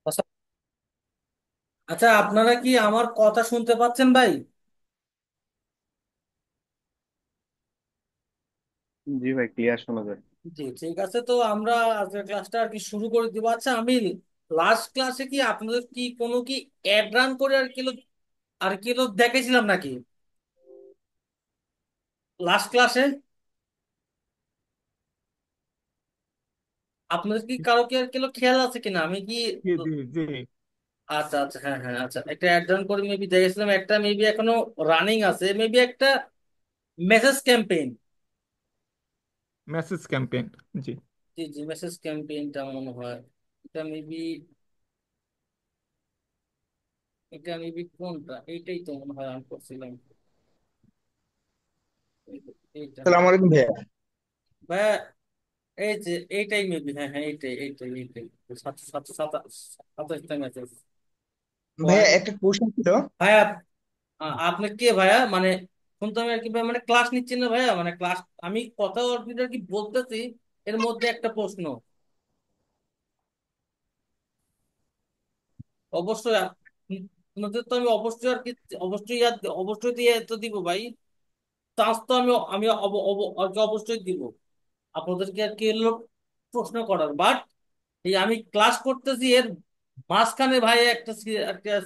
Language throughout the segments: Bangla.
আচ্ছা আচ্ছা, আপনারা কি আমার কথা শুনতে পাচ্ছেন ভাই? জি ভাই, ক্লিয়ার শোনা যায়। জি, ঠিক আছে। তো আমরা আজকের ক্লাসটা আর কি শুরু করে দিব। আচ্ছা, আমি লাস্ট ক্লাসে কি আপনাদের কি কোনো কি অ্যাড রান করে আর কিলো দেখেছিলাম নাকি লাস্ট ক্লাসে? আপনাদের কি কারো কি আর কিলো খেয়াল আছে কিনা আমি কি? জি জি জি। আচ্ছা আচ্ছা, হ্যাঁ হ্যাঁ, আচ্ছা, একটা অ্যাড রান করে মেবি দেখেছিলাম, একটা মেবি এখনো রানিং আছে, মেবি একটা মেসেজ ক্যাম্পেইন। Message campaign. জি। জি জি, মেসেজ ক্যাম্পেইনটা মনে হয় এটা মেবি, এটা মেবি কোনটা, এইটাই তো মনে হয় আমি করছিলাম। এইটা সালাম আলাইকুম ভাইয়া। ভাইয়া, এই যে এইটাই মেবি, হ্যাঁ হ্যাঁ, এইটাই সাতশো সাতশো সাতাশটা মেসেজ ভাইয়া পয়েন্ট। একটা কোশ্চেন ছিল। ভাইয়া, আপনি কে ভাইয়া? মানে শুনতে আমি আর কি ভাইয়া, মানে ক্লাস নিচ্ছেন না ভাইয়া? মানে ক্লাস, আমি কথা আর কি বলতেছি, এর মধ্যে একটা প্রশ্ন। অবশ্যই আপনাদের তো আমি অবশ্যই আর কি, অবশ্যই দিয়ে তো দিব ভাই। চান্স তো আমি অবশ্যই দিব আপনাদেরকে আর কি এলো প্রশ্ন করার। বাট এই আমি ক্লাস করতেছি, এর মাঝখানে ভাই একটা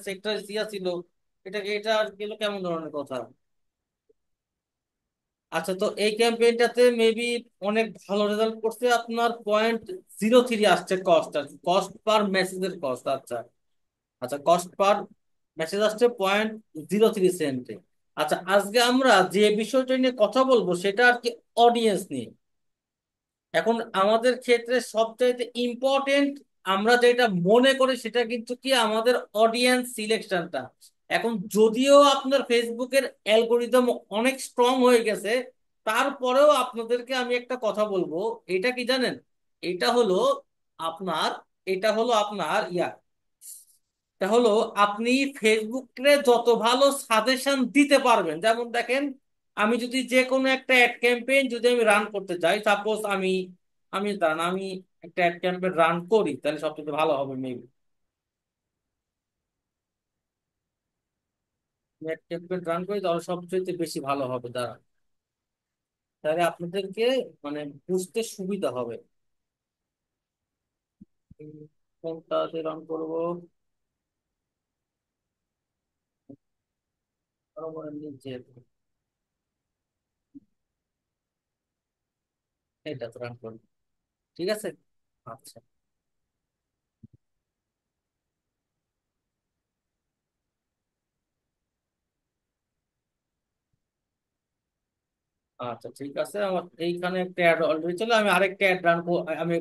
সেক্টর ইয়া ছিল। এটা আর গেল কেমন ধরনের কথা? আচ্ছা, তো এই ক্যাম্পেইনটাতে মেবি অনেক ভালো রেজাল্ট করছে, আপনার 0.03 আসছে কস্ট, আর কস্ট পার মেসেজের কস্ট। আচ্ছা আচ্ছা, কস্ট পার মেসেজ আসছে 0.03 সেন্টে। আচ্ছা, আজকে আমরা যে বিষয়টা নিয়ে কথা বলবো সেটা আর কি অডিয়েন্স নিয়ে। এখন আমাদের ক্ষেত্রে সবচাইতে ইম্পর্টেন্ট আমরা যেটা মনে করি সেটা কিন্তু কি আমাদের অডিয়েন্স সিলেকশনটা। এখন যদিও আপনার ফেসবুকের অ্যালগোরিদম অনেক স্ট্রং হয়ে গেছে, তারপরেও আপনাদেরকে আমি একটা কথা বলবো। এটা কি জানেন? এটা হলো আপনার এটা হলো আপনার এটা হলো আপনি ফেসবুকে যত ভালো সাজেশন দিতে পারবেন। যেমন দেখেন, আমি যদি যে কোনো একটা অ্যাড ক্যাম্পেইন যদি আমি রান করতে চাই, সাপোজ আমি আমি দাঁড়ান, আমি একটা অ্যাড ক্যাম্পেইন রান করি, তাহলে সবচেয়ে ভালো হবে মেবি। অ্যাড ক্যাম্পেইন রান করি তাহলে সবচেয়ে বেশি ভালো হবে, দাঁড়ান, তাহলে আপনাদেরকে মানে বুঝতে সুবিধা হবে। কোনটাতে রান করবো? আরো মনে নিচে, এটাতে রান করবো, ঠিক আছে। আচ্ছা আচ্ছা, ঠিক আছে, আমার এইখানে একটা অ্যাড অলরেডি চলে, আমি আরেকটা অ্যাড রান আমি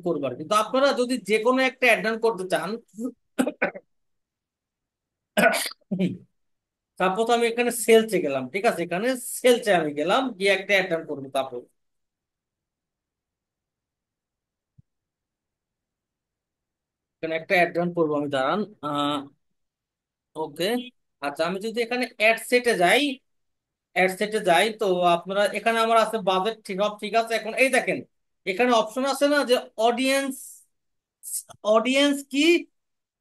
করবো আর কি। কিন্তু আপনারা যদি যে কোনো একটা অ্যাড রান করতে চান, তারপর তো আমি এখানে সেলসে গেলাম, ঠিক আছে, এখানে সেলসে আমি গেলাম, গিয়ে একটা অ্যাড রান করবো। তারপর এখানে একটা অ্যাড রান করবো আমি, দাঁড়ান। ওকে, আচ্ছা, আমি যদি এখানে অ্যাড সেটে যাই তো আপনারা এখানে আমার আছে বাজেট, ঠিক আছে। এখন এই দেখেন, এখানে অপশন আছে না যে অডিয়েন্স অডিয়েন্স কি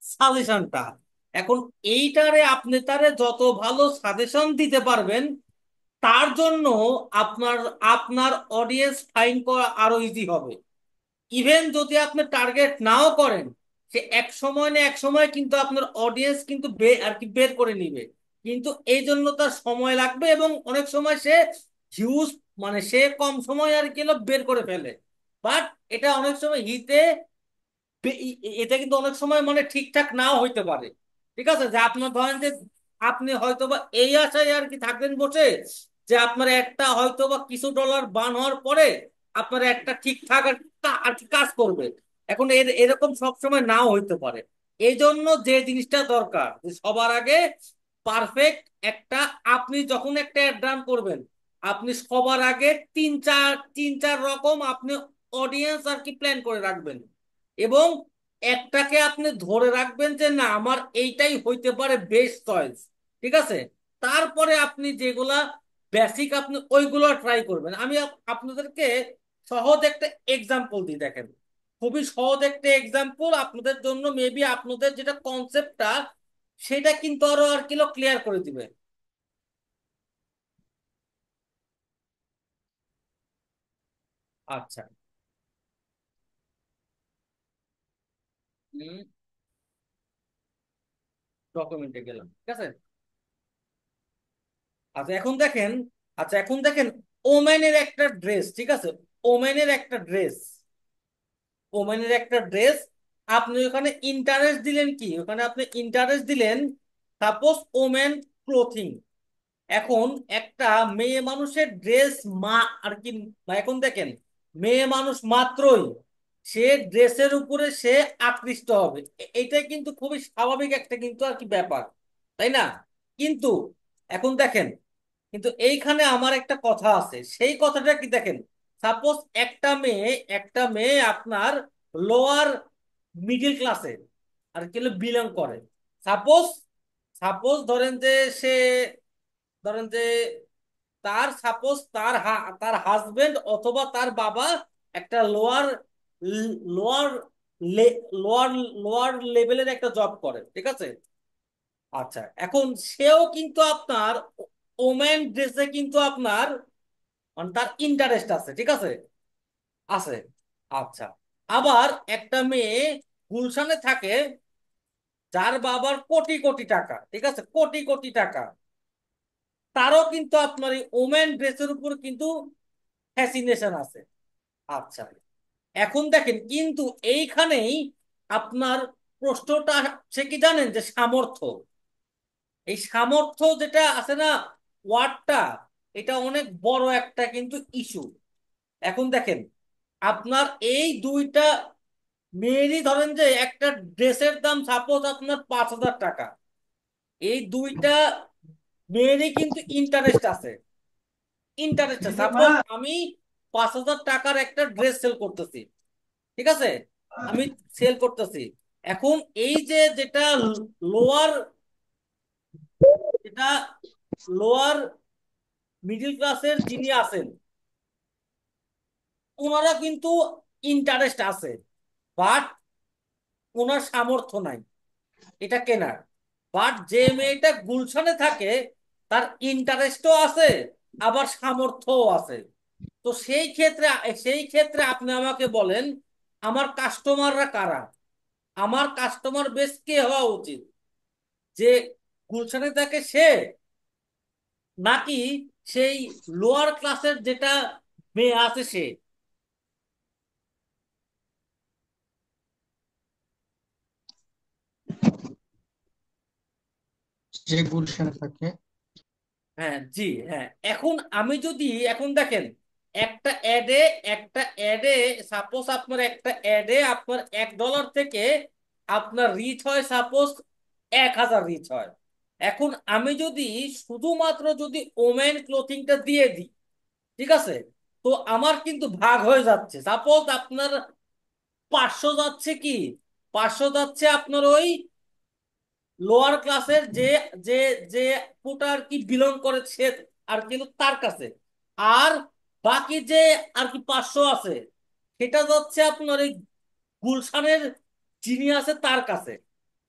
সাজেশনটা। এখন এইটারে আপনি তারে যত ভালো সাজেশন দিতে পারবেন, তার জন্য আপনার আপনার অডিয়েন্স ফাইন্ড করা আরো ইজি হবে। ইভেন যদি আপনি টার্গেট নাও করেন, সে এক সময় না এক সময় কিন্তু আপনার অডিয়েন্স কিন্তু আর কি বের করে নিবে। কিন্তু এই জন্য তার সময় লাগবে, এবং অনেক সময় সে হিউজ, মানে সে কম সময় আর কি হলো বের করে ফেলে। বাট এটা অনেক সময় এটা কিন্তু অনেক সময় মানে ঠিকঠাক নাও হইতে পারে। ঠিক আছে, যে আপনার ধরেন যে আপনি হয়তো বা এই আশায় আর কি থাকবেন বসে, যে আপনার একটা হয়তো বা কিছু ডলার বার্ন হওয়ার পরে আপনার একটা ঠিকঠাক আর কি কাজ করবে। এখন এরকম সব সময় নাও হইতে পারে। এই জন্য যে জিনিসটা দরকার, যে সবার আগে পারফেক্ট একটা, আপনি যখন একটা অ্যাড রান করবেন, আপনি সবার আগে তিন চার রকম আপনি অডিয়েন্স আর কি প্ল্যান করে রাখবেন, এবং একটাকে আপনি ধরে রাখবেন যে না, আমার এইটাই হইতে পারে বেস্ট চয়েস। ঠিক আছে, তারপরে আপনি যেগুলা বেসিক আপনি ওইগুলো ট্রাই করবেন। আমি আপনাদেরকে সহজ একটা এক্সাম্পল দিই, দেখেন। খুবই সহজ একটা এক্সাম্পল আপনাদের জন্য, মেবি আপনাদের যেটা কনসেপ্টটা সেটা কিন্তু আরো আর কিলো ক্লিয়ার করে দিবে। আচ্ছা। ডকুমেন্টে গেলাম, ঠিক আছে। আচ্ছা এখন দেখেন, আচ্ছা এখন দেখেন, ওমেনের একটা ড্রেস, ঠিক আছে, ওমেনের একটা ড্রেস, ওমেনের একটা ড্রেস, আপনি ওখানে ইন্টারেস্ট দিলেন কি, ওখানে আপনি ইন্টারেস্ট দিলেন সাপোজ ওমেন ক্লোথিং। এখন একটা মেয়ে মানুষের ড্রেস মা আর কি, এখন দেখেন মেয়ে মানুষ মাত্রই সে ড্রেসের উপরে সে আকৃষ্ট হবে, এটাই কিন্তু খুবই স্বাভাবিক একটা কিন্তু আর কি ব্যাপার, তাই না? কিন্তু এখন দেখেন, কিন্তু এইখানে আমার একটা কথা আছে, সেই কথাটা কি দেখেন, সাপোজ একটা মেয়ে আপনার লোয়ার মিডিল ক্লাসে আর কি বিলং করে। সাপোজ সাপোজ ধরেন যে সে, ধরেন যে তার হাজবেন্ড অথবা তার বাবা একটা লোয়ার লোয়ার লোয়ার লেভেলের একটা জব করে, ঠিক আছে। আচ্ছা এখন সেও কিন্তু আপনার ওমেন ড্রেসে কিন্তু আপনার মানে তার ইন্টারেস্ট আছে, ঠিক আছে, আছে। আচ্ছা, আবার একটা মেয়ে গুলশানে থাকে, যার বাবার কোটি কোটি টাকা, ঠিক আছে, কোটি কোটি টাকা, তারও কিন্তু আপনার এই ওমেন ড্রেসের উপর কিন্তু ফ্যাসিনেশন আছে। আচ্ছা এখন দেখেন, কিন্তু এইখানেই আপনার প্রশ্নটা, সে কি জানেন যে সামর্থ্য, এই সামর্থ্য যেটা আছে না, ওয়ার্ডটা, এটা অনেক বড় একটা কিন্তু ইস্যু। এখন দেখেন, আপনার এই দুইটা মেয়েরই ধরেন যে একটা ড্রেসের দাম সাপোজ আপনার 5,000 টাকা, এই দুইটা মেয়েরই কিন্তু ইন্টারেস্ট আছে, ইন্টারেস্ট আছে। সাপোজ আমি 5,000 টাকার একটা ড্রেস সেল করতেছি, ঠিক আছে, আমি সেল করতেছি। এখন এই যে লোয়ার যেটা লোয়ার মিডিল ক্লাসের যিনি আছেন, ওনারা কিন্তু ইন্টারেস্ট আছে, বাট ওনার সামর্থ্য নাই এটা কেনার। বাট যে মেয়েটা গুলশানে থাকে, তার ইন্টারেস্টও আছে, আবার সামর্থ্যও আছে। তো সেই ক্ষেত্রে আপনি আমাকে বলেন, আমার কাস্টমাররা কারা, আমার কাস্টমার বেস কে হওয়া উচিত, যে গুলশানে থাকে সে, নাকি সেই লোয়ার ক্লাসের যেটা মেয়ে আছে সে? যে গুলশানে থাকে। হ্যাঁ জি, হ্যাঁ। এখন আমি যদি, এখন দেখেন, একটা অ্যাডে একটা অ্যাডে সাপোজ আপনার একটা অ্যাডে আপনার $1 থেকে আপনার রিচ হয় সাপোজ 1,000 রিচ হয়। এখন আমি যদি শুধুমাত্র যদি ওমেন ক্লোথিংটা দিয়ে দিই, ঠিক আছে, তো আমার কিন্তু ভাগ হয়ে যাচ্ছে। সাপোজ আপনার 500 যাচ্ছে কি, 500 যাচ্ছে আপনার ওই লোয়ার ক্লাসের যে যে যে কোটা আর কি বিলং করে সে আর কিন্তু তার কাছে, আর বাকি যে আর কি 500 আছে সেটা যাচ্ছে আপনার এই গুলশানের যিনি আছে তার কাছে।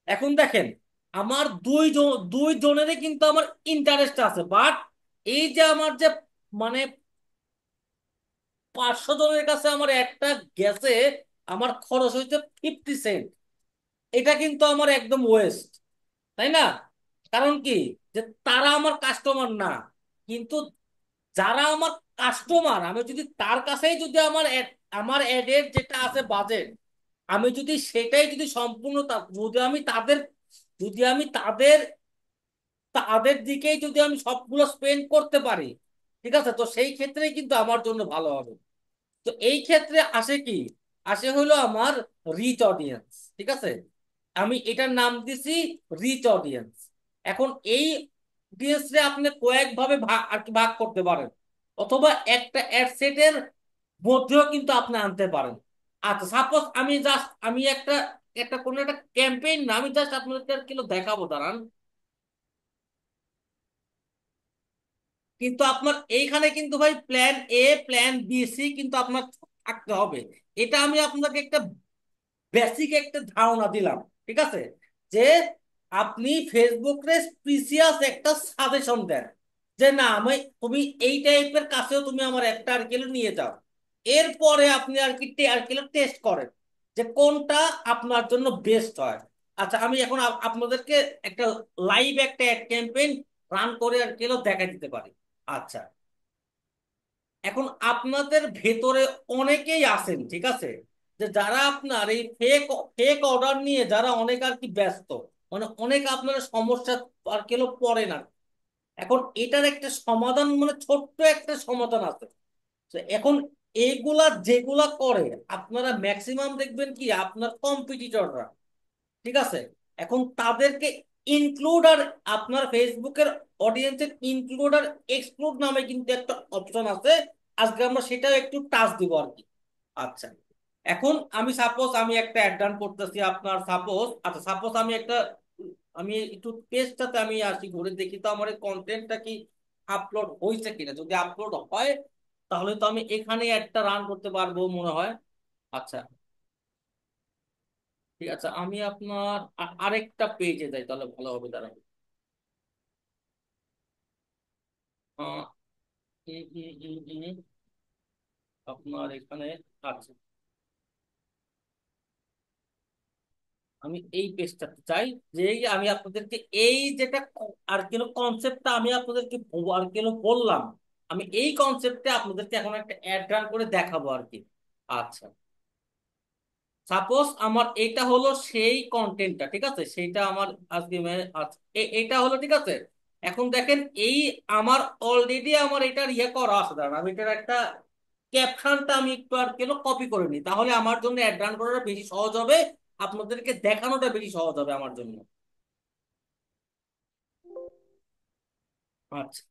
এখন দেখেন, আমার দুই জনেরই কিন্তু আমার ইন্টারেস্ট আছে, বাট এই যে আমার যে মানে 500 জনের কাছে আমার একটা গেছে, আমার খরচ হয়েছে 50 সেন্ট, এটা কিন্তু আমার একদম ওয়েস্ট, তাই না? কারণ কি, যে তারা আমার কাস্টমার না, কিন্তু যারা আমার কাস্টমার, আমি যদি তার কাছেই যদি আমার অ্যাডের যেটা আছে বাজেট, আমি যদি সেটাই যদি সম্পূর্ণ যদি আমি তাদের তাদের দিকেই যদি আমি সবগুলো স্পেন্ড করতে পারি, ঠিক আছে, তো সেই ক্ষেত্রে কিন্তু আমার জন্য ভালো হবে। তো এই ক্ষেত্রে আসে কি, আসে হলো আমার রিচ অডিয়েন্স, ঠিক আছে, আমি এটার নাম দিছি রিচ অডিয়েন্স। এখন এই অডিয়েন্সে আপনি কয়েকভাবে ভাগ আর কি ভাগ করতে পারেন, অথবা একটা অ্যাড সেটের মধ্যেও কিন্তু আপনি আনতে পারেন। আচ্ছা সাপোজ আমি একটা একটা কোনো একটা ক্যাম্পেইন না, আমি জাস্ট আপনাদের কিন্তু দেখাবো, দাঁড়ান। কিন্তু আপনার এইখানে কিন্তু ভাই plan A, plan B, C কিন্তু আপনার থাকতে হবে। এটা আমি আপনাকে একটা বেসিক একটা ধারণা দিলাম, ঠিক আছে, যে আপনি ফেসবুকে প্রিসিয়াস একটা সাজেশন দেন যে না আমি, তুমি এই টাইপের কাছেও তুমি আমার একটা আর্টিকেল নিয়ে যাও। এরপরে আপনি আর কি আর্টিকেল টেস্ট করেন যে কোনটা আপনার জন্য বেস্ট হয়। আচ্ছা, আমি এখন আপনাদেরকে একটা লাইভ একটা অ্যাড ক্যাম্পেইন রান করে আর্টিকেলও দেখা দিতে পারি। আচ্ছা, এখন আপনাদের ভেতরে অনেকেই আছেন, ঠিক আছে, যে যারা আপনার এই ফেক ফেক অর্ডার নিয়ে যারা অনেক আর কি ব্যস্ত, মানে অনেক আপনার সমস্যা আর কেউ পড়ে না। এখন এটার একটা সমাধান, মানে ছোট্ট একটা সমাধান আছে। তো এখন এইগুলা যেগুলা করে আপনারা ম্যাক্সিমাম দেখবেন কি আপনার কম্পিটিটররা, ঠিক আছে, এখন তাদেরকে ইনক্লুড আর আপনার ফেসবুকের অডিয়েন্সের ইনক্লুড আর এক্সক্লুড নামে কিন্তু একটা অপশন আছে। আজকে আমরা সেটাও একটু টাচ দিব আর কি। আচ্ছা, এখন আমি সাপোজ আমি একটা অ্যাড রান করতেছি আপনার, সাপোজ, আচ্ছা সাপোজ আমি একটা, আমি একটু পেজটাতে আমি আসি, ঘুরে দেখি তো আমার কন্টেন্টটা কি আপলোড হয়েছে কিনা। যদি আপলোড হয় তাহলে তো আমি এখানে একটা রান করতে পারবো মনে হয়। আচ্ছা, ঠিক আছে, আমি আপনার আরেকটা পেজে যাই তাহলে ভালো হবে, দাঁড়ান। আহ, উম, উম, উম, উম, আপনার এখানে, আচ্ছা, আমি এই পেজটাতে চাই, যে আমি আপনাদেরকে এই যেটা আর কেন কনসেপ্টটা আমি আপনাদেরকে আর কেন বললাম, আমি এই কনসেপ্টে আপনাদেরকে এখন একটা অ্যাড রান করে দেখাবো আর কি। আচ্ছা, সাপোজ আমার এটা হলো সেই কন্টেন্টটা, ঠিক আছে, সেইটা আমার আজকে আচ্ছা, এটা হলো, ঠিক আছে। এখন দেখেন এই আমার অলরেডি আমার এটার ইয়ে করা আছে, দাঁড়ান আমি এটার একটা ক্যাপশনটা আমি একটু আর কেন কপি করে নিই, তাহলে আমার জন্য অ্যাড রান করাটা বেশি সহজ হবে, আপনাদেরকে দেখানোটা বেশি সহজ হবে আমার জন্য। আচ্ছা,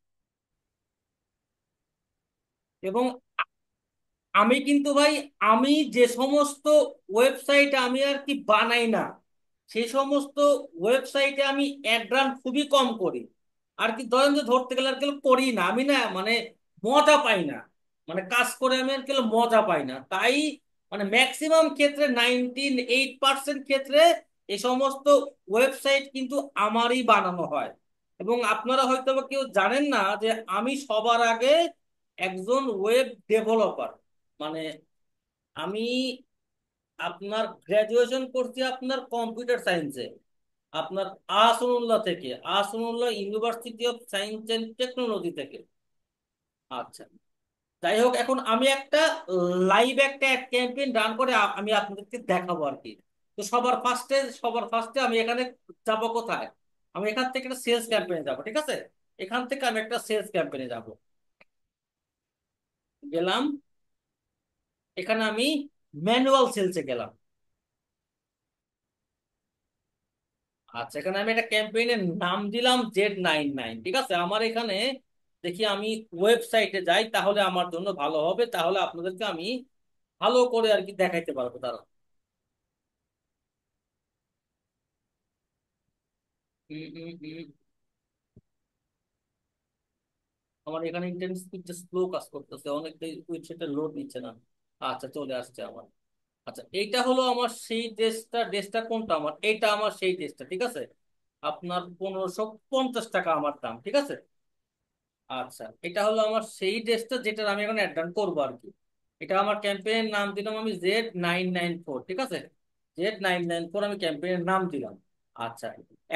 এবং আমি কিন্তু ভাই, আমি যে সমস্ত ওয়েবসাইট আমি আর কি বানাই না, সেই সমস্ত ওয়েবসাইটে আমি অ্যাড রান খুবই কম করি। আর কি ধরেন যে ধরতে গেলে আর কি করি না আমি, না মানে মজা পাই না, মানে কাজ করে আমি আর কি মজা পাই না, তাই মানে ম্যাক্সিমাম ক্ষেত্রে 98% ক্ষেত্রে এই সমস্ত ওয়েবসাইট কিন্তু আমারই বানানো হয়। এবং আপনারা হয়তো বা কেউ জানেন না যে আমি সবার আগে একজন ওয়েব ডেভেলপার, মানে আমি আপনার গ্রাজুয়েশন করছি আপনার কম্পিউটার সায়েন্সে, আপনার আসনুল্লাহ থেকে, Ahsanullah university of science and technology থেকে। আচ্ছা, যাই হোক, এখন আমি একটা লাইভ একটা ক্যাম্পেইন রান করে আমি আপনাদেরকে দেখাবো আর কি। তো সবার ফার্স্টে আমি এখানে যাব কোথায়, আমি এখান থেকে একটা সেলস ক্যাম্পেইনে যাব, ঠিক আছে, এখান থেকে আমি একটা সেলস ক্যাম্পেইনে যাব, গেলাম, এখানে আমি ম্যানুয়াল সেলসে গেলাম। আচ্ছা, এখানে আমি একটা ক্যাম্পেইনের নাম দিলাম Z99, ঠিক আছে, আমার এখানে দেখি আমি ওয়েবসাইটে যাই তাহলে আমার জন্য ভালো হবে, তাহলে আপনাদেরকে আমি ভালো করে আর কি দেখাইতে পারবো, তারা আমার এখানে ইন্টারনেট স্পিডটা স্লো কাজ করতেছে অনেক, ওয়েবসাইটে লোড নিচ্ছে না। আচ্ছা, চলে আসছে আমার। আচ্ছা, এইটা হলো আমার সেই ড্রেসটা কোনটা, আমার এইটা আমার সেই ড্রেসটা, ঠিক আছে, আপনার 1550 টাকা আমার দাম, ঠিক আছে। আচ্ছা, এটা হলো আমার সেই ড্রেসটা যেটার আমি এখন অ্যাড করবো আর কি। এটা আমার ক্যাম্পেইন নাম দিলাম আমি Z994, ঠিক আছে, Z994 আমি ক্যাম্পেইনের নাম দিলাম। আচ্ছা,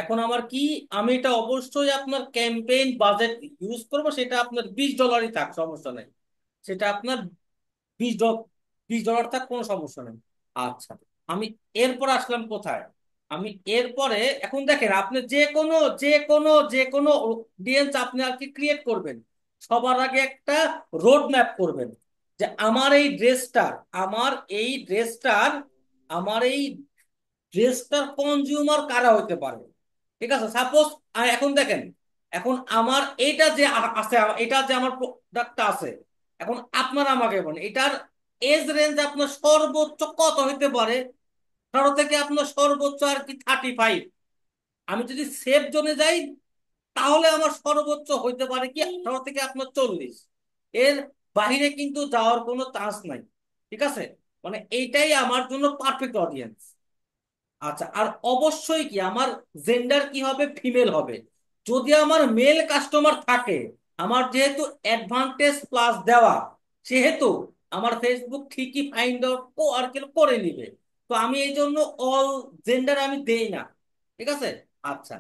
এখন আমার কি, আমি এটা অবশ্যই আপনার ক্যাম্পেইন বাজেট ইউজ করব, সেটা আপনার $20 থাক, সমস্যা নেই, সেটা আপনার 20 ডলার, $20 থাক, কোনো সমস্যা নেই। আচ্ছা, আমি এরপর আসলাম কোথায়, আমি এরপরে, এখন দেখেন আপনি যে কোনো অডিয়েন্স আপনি আর কি ক্রিয়েট করবেন, সবার আগে একটা রোড ম্যাপ করবেন যে আমার এই ড্রেসটার আমার এই ড্রেসটার কনজিউমার কারা হইতে পারে, ঠিক আছে, সাপোজ। এখন দেখেন, এখন আমার এইটা যে আছে, এটা যে আমার প্রোডাক্টটা আছে, এখন আপনারা আমাকে বলেন এটার এজ রেঞ্জ আপনার সর্বোচ্চ কত হইতে পারে। 18 থেকে আপনার সর্বোচ্চ আর কি 35। আমি যদি সেফ জোনে যাই তাহলে আমার সর্বোচ্চ হইতে পারে কি 18 থেকে আপনার 40। এর বাহিরে কিন্তু যাওয়ার কোনো চান্স নাই, ঠিক আছে, মানে এইটাই আমার জন্য পারফেক্ট অডিয়েন্স। আচ্ছা, আর অবশ্যই কি আমার জেন্ডার কি হবে, ফিমেল হবে। যদি আমার মেল কাস্টমার থাকে, আমার যেহেতু অ্যাডভান্টেজ প্লাস দেওয়া, সেহেতু আমার ফেসবুক ঠিকই ফাইন্ড আউট ও আর কি করে নিবে। তো আমি এই জন্য অল জেন্ডার আমি দেই না। ঠিক আছে। আচ্ছা,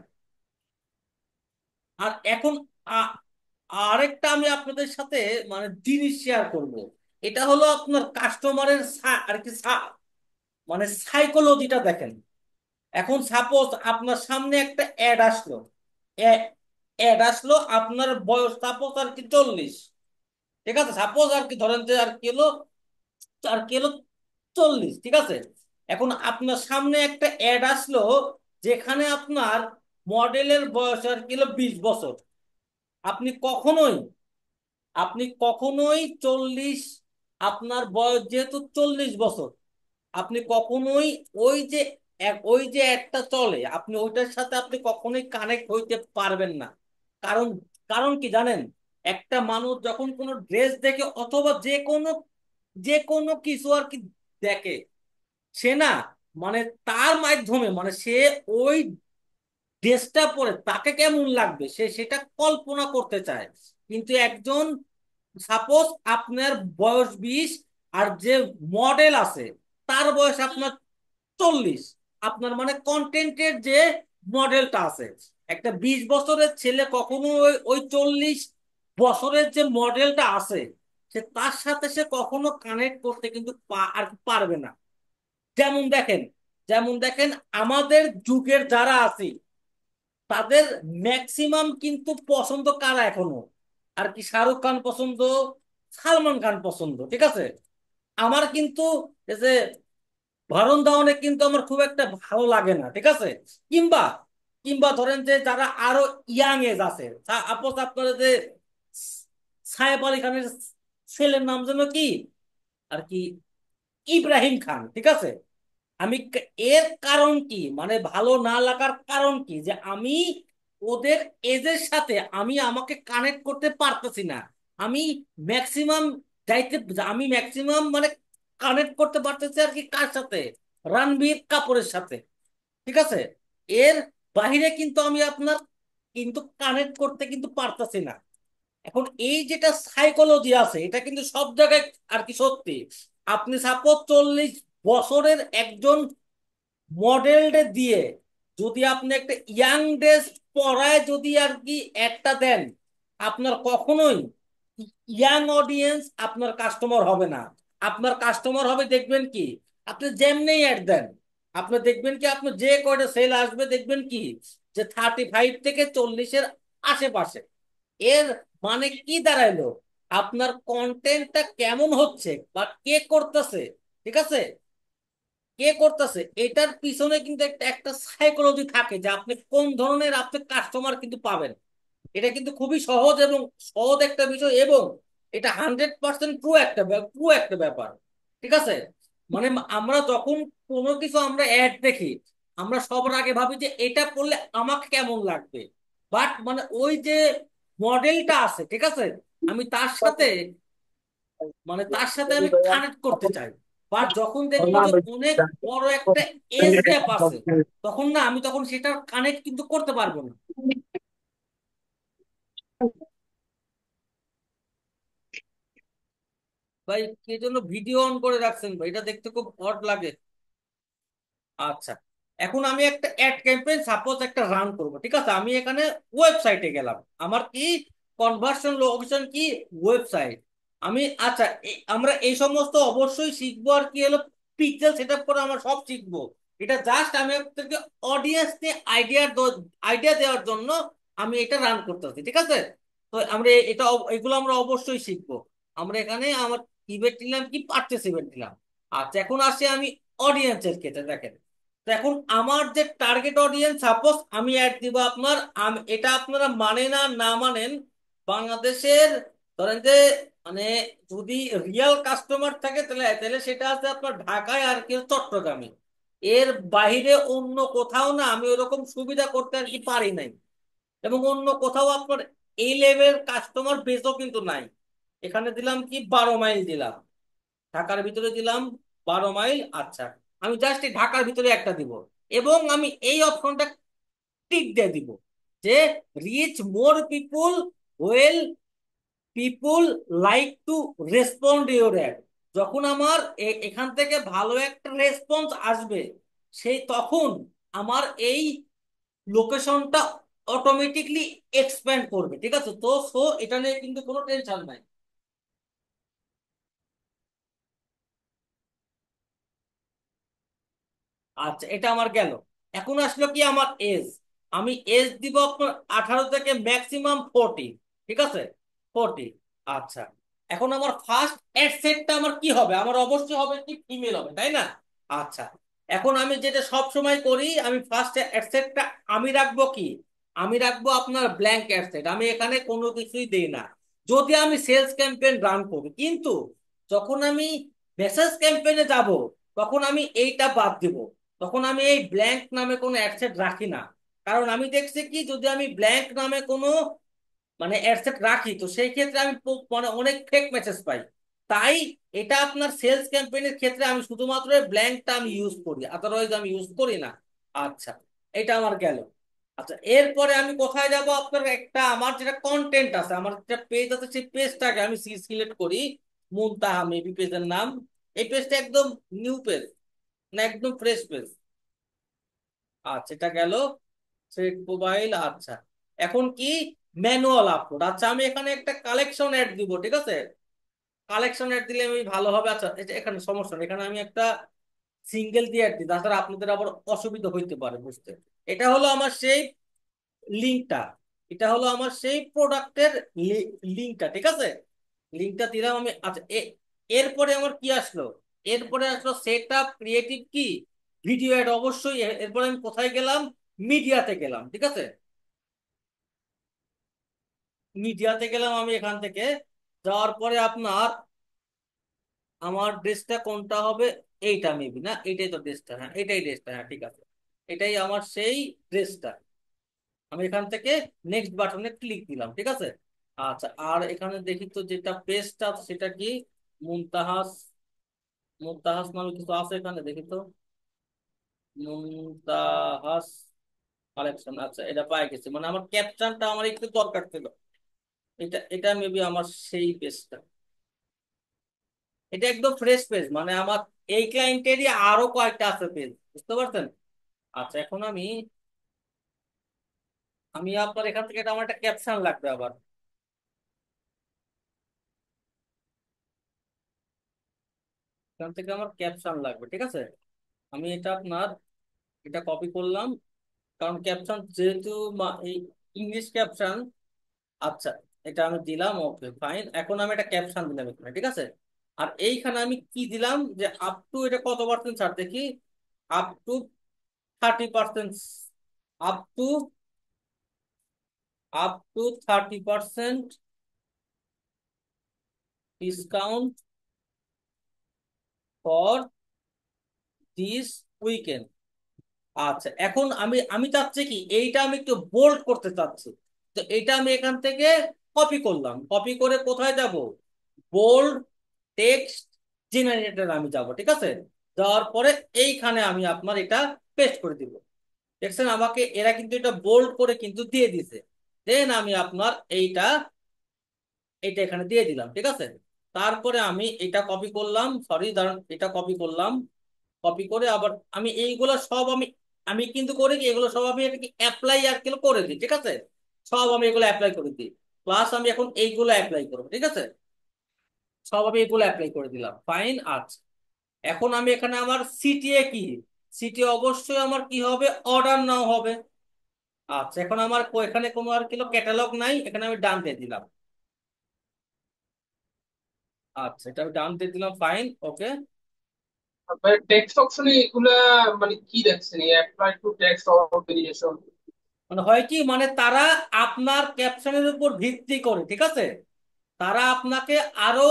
আর এখন আ- আরেকটা আমি আপনাদের সাথে মানে জিনিস শেয়ার করব। এটা হলো আপনার কাস্টমারের আর কি মানে সাইকোলজিটা দেখেন। এখন সাপোজ আপনার সামনে একটা অ্যাড আসলো, অ্যাড আসলো, আপনার বয়স সাপোজ আর কি 40। ঠিক আছে, সাপোজ আর কি ধরেন যে আর কি হলো 40। ঠিক আছে। এখন আপনার সামনে একটা অ্যাড আসলো যেখানে আপনার মডেলের বয়স আর কি হলো 20 বছর। আপনি কখনোই আপনি কখনোই 40, আপনার বয়স যেহেতু 40 বছর, আপনি কখনোই ওই যে ওই যে একটা চলে, আপনি ওইটার সাথে আপনি কখনোই কানেক্ট হইতে পারবেন না। কারণ কারণ কি জানেন? একটা মানুষ যখন কোনো ড্রেস দেখে অথবা যে কোনো কিছু আর কি দেখে, সে না মানে তার মাধ্যমে মানে সে ওই ড্রেসটা পরে তাকে কেমন লাগবে সে সেটা কল্পনা করতে চায়। কিন্তু একজন, সাপোজ আপনার বয়স 20, আর যে মডেল আছে তার বয়স আপনার 40, আপনার মানে কন্টেন্টের যে মডেলটা আছে, একটা 20 বছরের ছেলে কখনো ওই 40 বছরের যে মডেলটা আছে সে তার সাথে সে কখনো কানেক্ট করতে কিন্তু আর পারবে না। যেমন দেখেন, আমাদের যুগের যারা আছে তাদের ম্যাক্সিমাম কিন্তু পছন্দ কারা এখনো, আর কি শাহরুখ খান পছন্দ, সালমান খান পছন্দ। ঠিক আছে। আমার কিন্তু এই যে ভারুন ধাওয়ানে কিন্তু আমার খুব একটা ভালো লাগে না। ঠিক আছে। কিংবা কিংবা ধরেন যে যারা আরো ইয়াং এজ আছে, আপস আপনার যে সাহেব আলী খানের ছেলের নাম যেন কি আর কি, ইব্রাহিম খান। ঠিক আছে। এর কারণ কি, মানে ভালো না লাগার কারণ কি, যে আমি ওদের এজের সাথে আমাকে কানেক্ট করতে পারতেছি না। আমি ম্যাক্সিমাম যাইতে আমি ম্যাক্সিমাম মানে কানেক্ট করতে পারতেছি আর কি কার সাথে, রণবীর কাপুরের সাথে। ঠিক আছে। এর বাহিরে কিন্তু আমি আপনার কিন্তু কানেক্ট করতে কিন্তু পারতেছি না। এখন এই যেটা সাইকোলজি আছে এটা কিন্তু সব জায়গায় আর কি সত্যি। আপনি সাপোজ 40 বছরের একজন মডেলটা দিয়ে যদি আপনি একটা ইয়াং ড্রেস পরায় যদি আর কি একটা দেন, আপনার কখনোই ইয়াং অডিয়েন্স আপনার কাস্টমার হবে না। আপনার কাস্টমার হবে দেখবেন কি, আপনি যেমনি অ্যাড দেন, আপনি দেখবেন কি আপনার যে কয়টা সেল আসবে দেখবেন কি যে 35 থেকে 40-এর আশেপাশে। এর মানে কি দাঁড়াইলো, আপনার কন্টেন্টটা কেমন হচ্ছে বা কে করতেছে। ঠিক আছে। কে করতেছে এটার পিছনে কিন্তু একটা একটা সাইকোলজি থাকে যে আপনি কোন ধরনের আপনি কাস্টমার কিন্তু পাবেন। এটা কিন্তু খুবই সহজ এবং সহজ একটা বিষয়, এবং এটা 100% ট্রু একটা ব্যাপার। ঠিক আছে। মানে আমরা যখন কোনো কিছু আমরা অ্যাড দেখি, আমরা সবার আগে ভাবি যে এটা করলে আমাকে কেমন লাগবে। বাট মানে ওই যে মডেলটা আছে, ঠিক আছে, আমি তার সাথে আমি কানেক্ট করতে চাই। বাট যখন দেখবো যে অনেক বড় একটা এজ গ্যাপ আছে, তখন না আমি তখন সেটা কানেক্ট কিন্তু করতে পারবো না। ভাই কে জন্য ভিডিও অন করে রাখছেন ভাই, এটা দেখতে খুব অড লাগে। আচ্ছা, এখন আমি একটা অ্যাড ক্যাম্পেইন সাপোজ একটা রান করব। ঠিক আছে, আমি এখানে ওয়েবসাইটে গেলাম। আমার কি কনভার্সন লোকেশন কি, ওয়েবসাইট। আমি আচ্ছা আমরা এই সমস্ত অবশ্যই শিখবো আর কি হলো, পিক্সেল সেট আপ করে আমরা সব শিখবো। এটা জাস্ট আমি আপনাকে অডিয়েন্স নিয়ে আইডিয়া দেওয়ার জন্য আমি এটা রান করতেছি। ঠিক আছে। তো আমরা এগুলো আমরা অবশ্যই শিখবো। আমরা এখানে আমার ইভেন্ট নিলাম কি, পার্টিসিপেন্ট নিলাম। আচ্ছা, এখন আসি আমি অডিয়েন্সের ক্ষেত্রে। দেখেন, তো এখন আমার যে টার্গেট অডিয়েন্স, সাপোজ আমি অ্যাড দিব আপনার, এটা আপনারা মানে না না মানেন, বাংলাদেশের ধরেন যে মানে যদি রিয়েল কাস্টমার থাকে তাহলে তাহলে সেটা আছে আপনার ঢাকায় আর কি চট্টগ্রামে। এর বাইরে অন্য কোথাও না আমি ওরকম সুবিধা করতে আর কি পারি নাই। এবং অন্য কোথাও আপনার এই লেভেল কাস্টমার বেসও কিন্তু নাই। এখানে দিলাম কি 12 মাইল দিলাম, ঢাকার ভিতরে দিলাম 12 মাইল। আচ্ছা, আমি জাস্ট ঢাকার ভিতরে একটা দিব। এবং আমি এই অপশনটা টিক দিয়ে দিব যে rich more people well people like to respond your add. যখন আমার এখান থেকে ভালো একটা রেসপন্স আসবে, সেই তখন আমার এই লোকেশনটা অটোমেটিকলি এক্সপ্যান্ড করবে। ঠিক আছে, তো সো এটা নিয়ে কিন্তু কোনো টেনশন নাই। আচ্ছা, এটা আমার গেল। এখন আসলো কি আমার এজ। আমি এজ দিব আপনার 18 থেকে ম্যাক্সিমাম 40। ঠিক আছে, 40। আচ্ছা, এখন আমার ফার্স্ট এড সেটটা আমার কি হবে? আমার অবশ্যই হবে কি ফিমেল হবে, তাই না? আচ্ছা, এখন আমি যেটা সব সময় করি, আমি ফার্স্ট এড সেটটা আমি রাখবো কি, আমি রাখবো আপনার ব্ল্যাঙ্ক এড সেট। আমি এখানে কোনো কিছুই দেই না যদি আমি সেলস ক্যাম্পেইন রান করি। কিন্তু যখন আমি মেসেজ ক্যাম্পেইনে যাব, তখন আমি এইটা বাদ দিব। তখন আমি এই ব্ল্যাঙ্ক নামে কোনো অ্যাডসেট রাখি না। কারণ আমি দেখছি কি, যদি আমি ব্ল্যাঙ্ক নামে কোনো মানে অ্যাডসেট রাখি, তো সেই ক্ষেত্রে আমি মানে অনেক ফেক মেসেজ পাই। তাই এটা আপনার সেলস ক্যাম্পেইনের ক্ষেত্রে আমি শুধুমাত্র ব্ল্যাঙ্কটা আমি ইউজ করি, আদারওয়াইজ আমি ইউজ করি না। আচ্ছা, এটা আমার গেল। আচ্ছা, এরপরে আমি কোথায় যাব? আপনার একটা আমার যেটা কন্টেন্ট আছে, আমার যেটা পেজ আছে, সেই পেজটাকে আমি সিলেক্ট করি। মুনতাহা মেবি পেজের নাম। এই পেজটা একদম নিউ পেজ, না একদম ফ্রেশ পেজ। আচ্ছা, এটা গেল। Thread profile. আচ্ছা, এখন কি ম্যানুয়াল আপলোড। আচ্ছা, আমি এখানে একটা কালেকশন অ্যাড দিব। ঠিক আছে, কালেকশন অ্যাড দিলে আমি ভালো হবে। আচ্ছা, এখানে সমস্যা নেই, এখানে আমি একটা সিঙ্গেল দিয়ে অ্যাড দিই, তাছাড়া আপনাদের আবার অসুবিধা হইতে পারে বুঝতে। এটা হলো আমার সেই লিঙ্কটা, এটা হলো আমার সেই প্রোডাক্টের লিঙ্কটা। ঠিক আছে, লিঙ্কটা দিলাম আমি। আচ্ছা, এরপরে আমার কি আসলো? এরপরে আসলো সেট আপ ক্রিয়েটিভ কি ভিডিও অ্যাড। অবশ্যই এরপরে আমি কোথায় গেলাম? মিডিয়াতে গেলাম। ঠিক আছে, মিডিয়াতে গেলাম আমি। এখান থেকে যাওয়ার পরে আপনার আমার ড্রেসটা কোনটা হবে? এইটা মেবি, না এইটাই তো ড্রেসটা, হ্যাঁ এটাই ড্রেসটা, হ্যাঁ ঠিক আছে, এটাই আমার সেই ড্রেসটা। আমি এখান থেকে নেক্সট বাটনে ক্লিক দিলাম। ঠিক আছে। আচ্ছা, আর এখানে দেখি তো যেটা পেজটা সেটা কি, মুনতাহাস, মুনতাহাস নামে কিছু আছে এখানে, দেখি তো। মুনতাহাস কালেকশন। আচ্ছা, এটা পাই গেছে। মানে আমার ক্যাপশনটা আমার একটু দরকার ছিল। এটা এটা মেবি আমার সেই পেজটা। এটা একদম ফ্রেশ পেজ, মানে আমার এই ক্লায়েন্টেরই আরো কয়েকটা আছে পেজ, বুঝতে পারছেন? আচ্ছা, এখন আমি আমি আপনার এখান থেকে আমার একটা ক্যাপশন লাগবে আবার। এখান থেকে আমার ক্যাপশন লাগবে। ঠিক আছে, আমি এটা আপনার এটা কপি করলাম, কারণ ক্যাপশন যেহেতু এই ইংলিশ ক্যাপশন। আচ্ছা, এটা আমি দিলাম। ওকে ফাইন, এখন আমি একটা ক্যাপশন দিলাম এখানে। ঠিক আছে, আর এইখানে আমি কি দিলাম যে আপ টু, এটা কত পার্সেন্ট ছাড় দেখি। Up to 30%। Up to up to 30% discount for this weekend. আচ্ছা, এখন আমি আমি চাচ্ছি কি, এইটা আমি একটু বোল্ড করতে চাচ্ছি। তো এটা আমি এখান থেকে কপি করলাম, কপি করে কোথায় যাব? বোল্ড টেক্সট জেনারেটর আমি যাব। ঠিক আছে, যাওয়ার পরে এইখানে আমি আপনার এটা পেস্ট করে দিব। দেখছেন, আমাকে এরা কিন্তু এটা বোল্ড করে কিন্তু দিয়ে দিছে। দেন আমি আপনার এইটা এইটা এখানে দিয়ে দিলাম। ঠিক আছে, তারপরে আমি এটা কপি করলাম, সরি দাঁড়ান, এটা কপি করলাম। কপি করে আবার আমি এইগুলো সব আমি আমি কিন্তু করে কি, এগুলো সব আমি এটাকে অ্যাপ্লাই আর কি করে দিই। ঠিক আছে, সব আমি এগুলো অ্যাপ্লাই করে দিই। প্লাস আমি এখন এইগুলো অ্যাপ্লাই করবো। ঠিক আছে, সব আমি এগুলো অ্যাপ্লাই করে দিলাম। ফাইন। আচ্ছা, এখন আমি এখানে আমার সিটিএ কি, সিটিএ অবশ্যই আমার কি হবে? অর্ডার নাও হবে। আচ্ছা, এখন আমার এখানে কোনো আর কিলো ক্যাটালগ নাই, এখানে আমি ডান দিয়ে দিলাম। আচ্ছা, এটা আমি ডান দিয়ে দিলাম। ফাইন, ওকে। আপনার টেক্সট অপশনে এগুলা মানে কি দেখছেন, এই অ্যাপ্লাই টু টেক্সট অথেন্টিকেশন? মানে হয় কি, মানে তারা আপনার ক্যাপশনের উপর ভিত্তি করে, ঠিক আছে, তারা আপনাকে আরো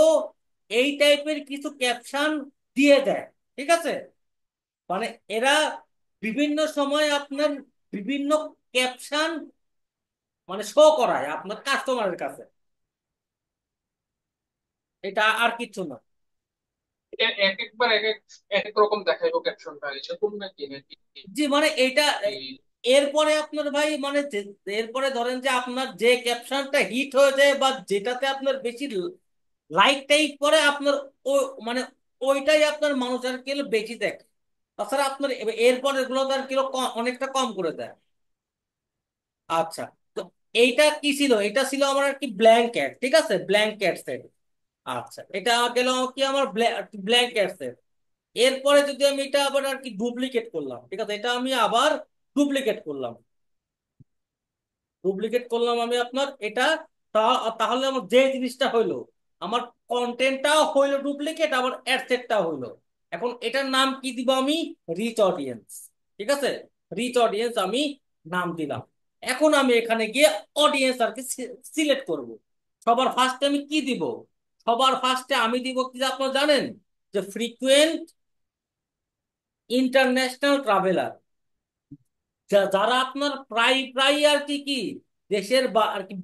এই টাইপের কিছু ক্যাপশন দিয়ে দেয়। ঠিক আছে, মানে এরা বিভিন্ন সময় আপনার বিভিন্ন ক্যাপশন মানে শো করায় আপনার কাস্টমারের কাছে। এটা আর কিছু না। এটা এক একবার এক এক এক এক রকম দেখাইবো ক্যাপশনটা, এরকম নাকি নাকি? জি মানে এটা এরপরে আপনার ভাই মানে এরপরে ধরেন যে আপনার যে ক্যাপশনটা হিট হয়ে যায় বা যেটাতে আপনার বেশি লাইক টাইক পরে আপনার ও মানে ওইটাই আপনার মানুষ আর কি হলো বেশি দেখে। তাছাড়া আপনার এরপরে এগুলো তো আর কি হলো অনেকটা কম করে দেয়। আচ্ছা, তো এইটা কি ছিল? এটা ছিল আমার আর কি ব্ল্যাঙ্কেট, ঠিক আছে, ব্ল্যাঙ্কেট সেট। আচ্ছা, এটা গেল কি আমার ব্ল্যাঙ্কেট সেট। এরপরে যদি আমি এটা আবার আর কি ডুপ্লিকেট করলাম, ঠিক আছে, এটা আমি আবার ডুপ্লিকেট করলাম। ডুপ্লিকেট করলাম আমি আপনার এটা। তাহলে আমার যে জিনিসটা হইলো, আমার কন্টেন্টটাও হইলো ডুপ্লিকেট, আবার অ্যাডসেটটাও হইলো। এখন এটার নাম কি দিব আমি? Reach audience. ঠিক আছে, রিচ অডিয়েন্স আমি নাম দিলাম। এখন আমি এখানে গিয়ে অডিয়েন্স আর কি সিলেক্ট করব। সবার ফার্স্টে আমি কি দিব? সবার ফার্স্টে আমি দিব কি যে আপনারা জানেন যে ফ্রিকুয়েন্ট ইন্টারন্যাশনাল ট্রাভেলার, যারা আপনার প্রায় প্রায় আর কি কি দেশের আর কি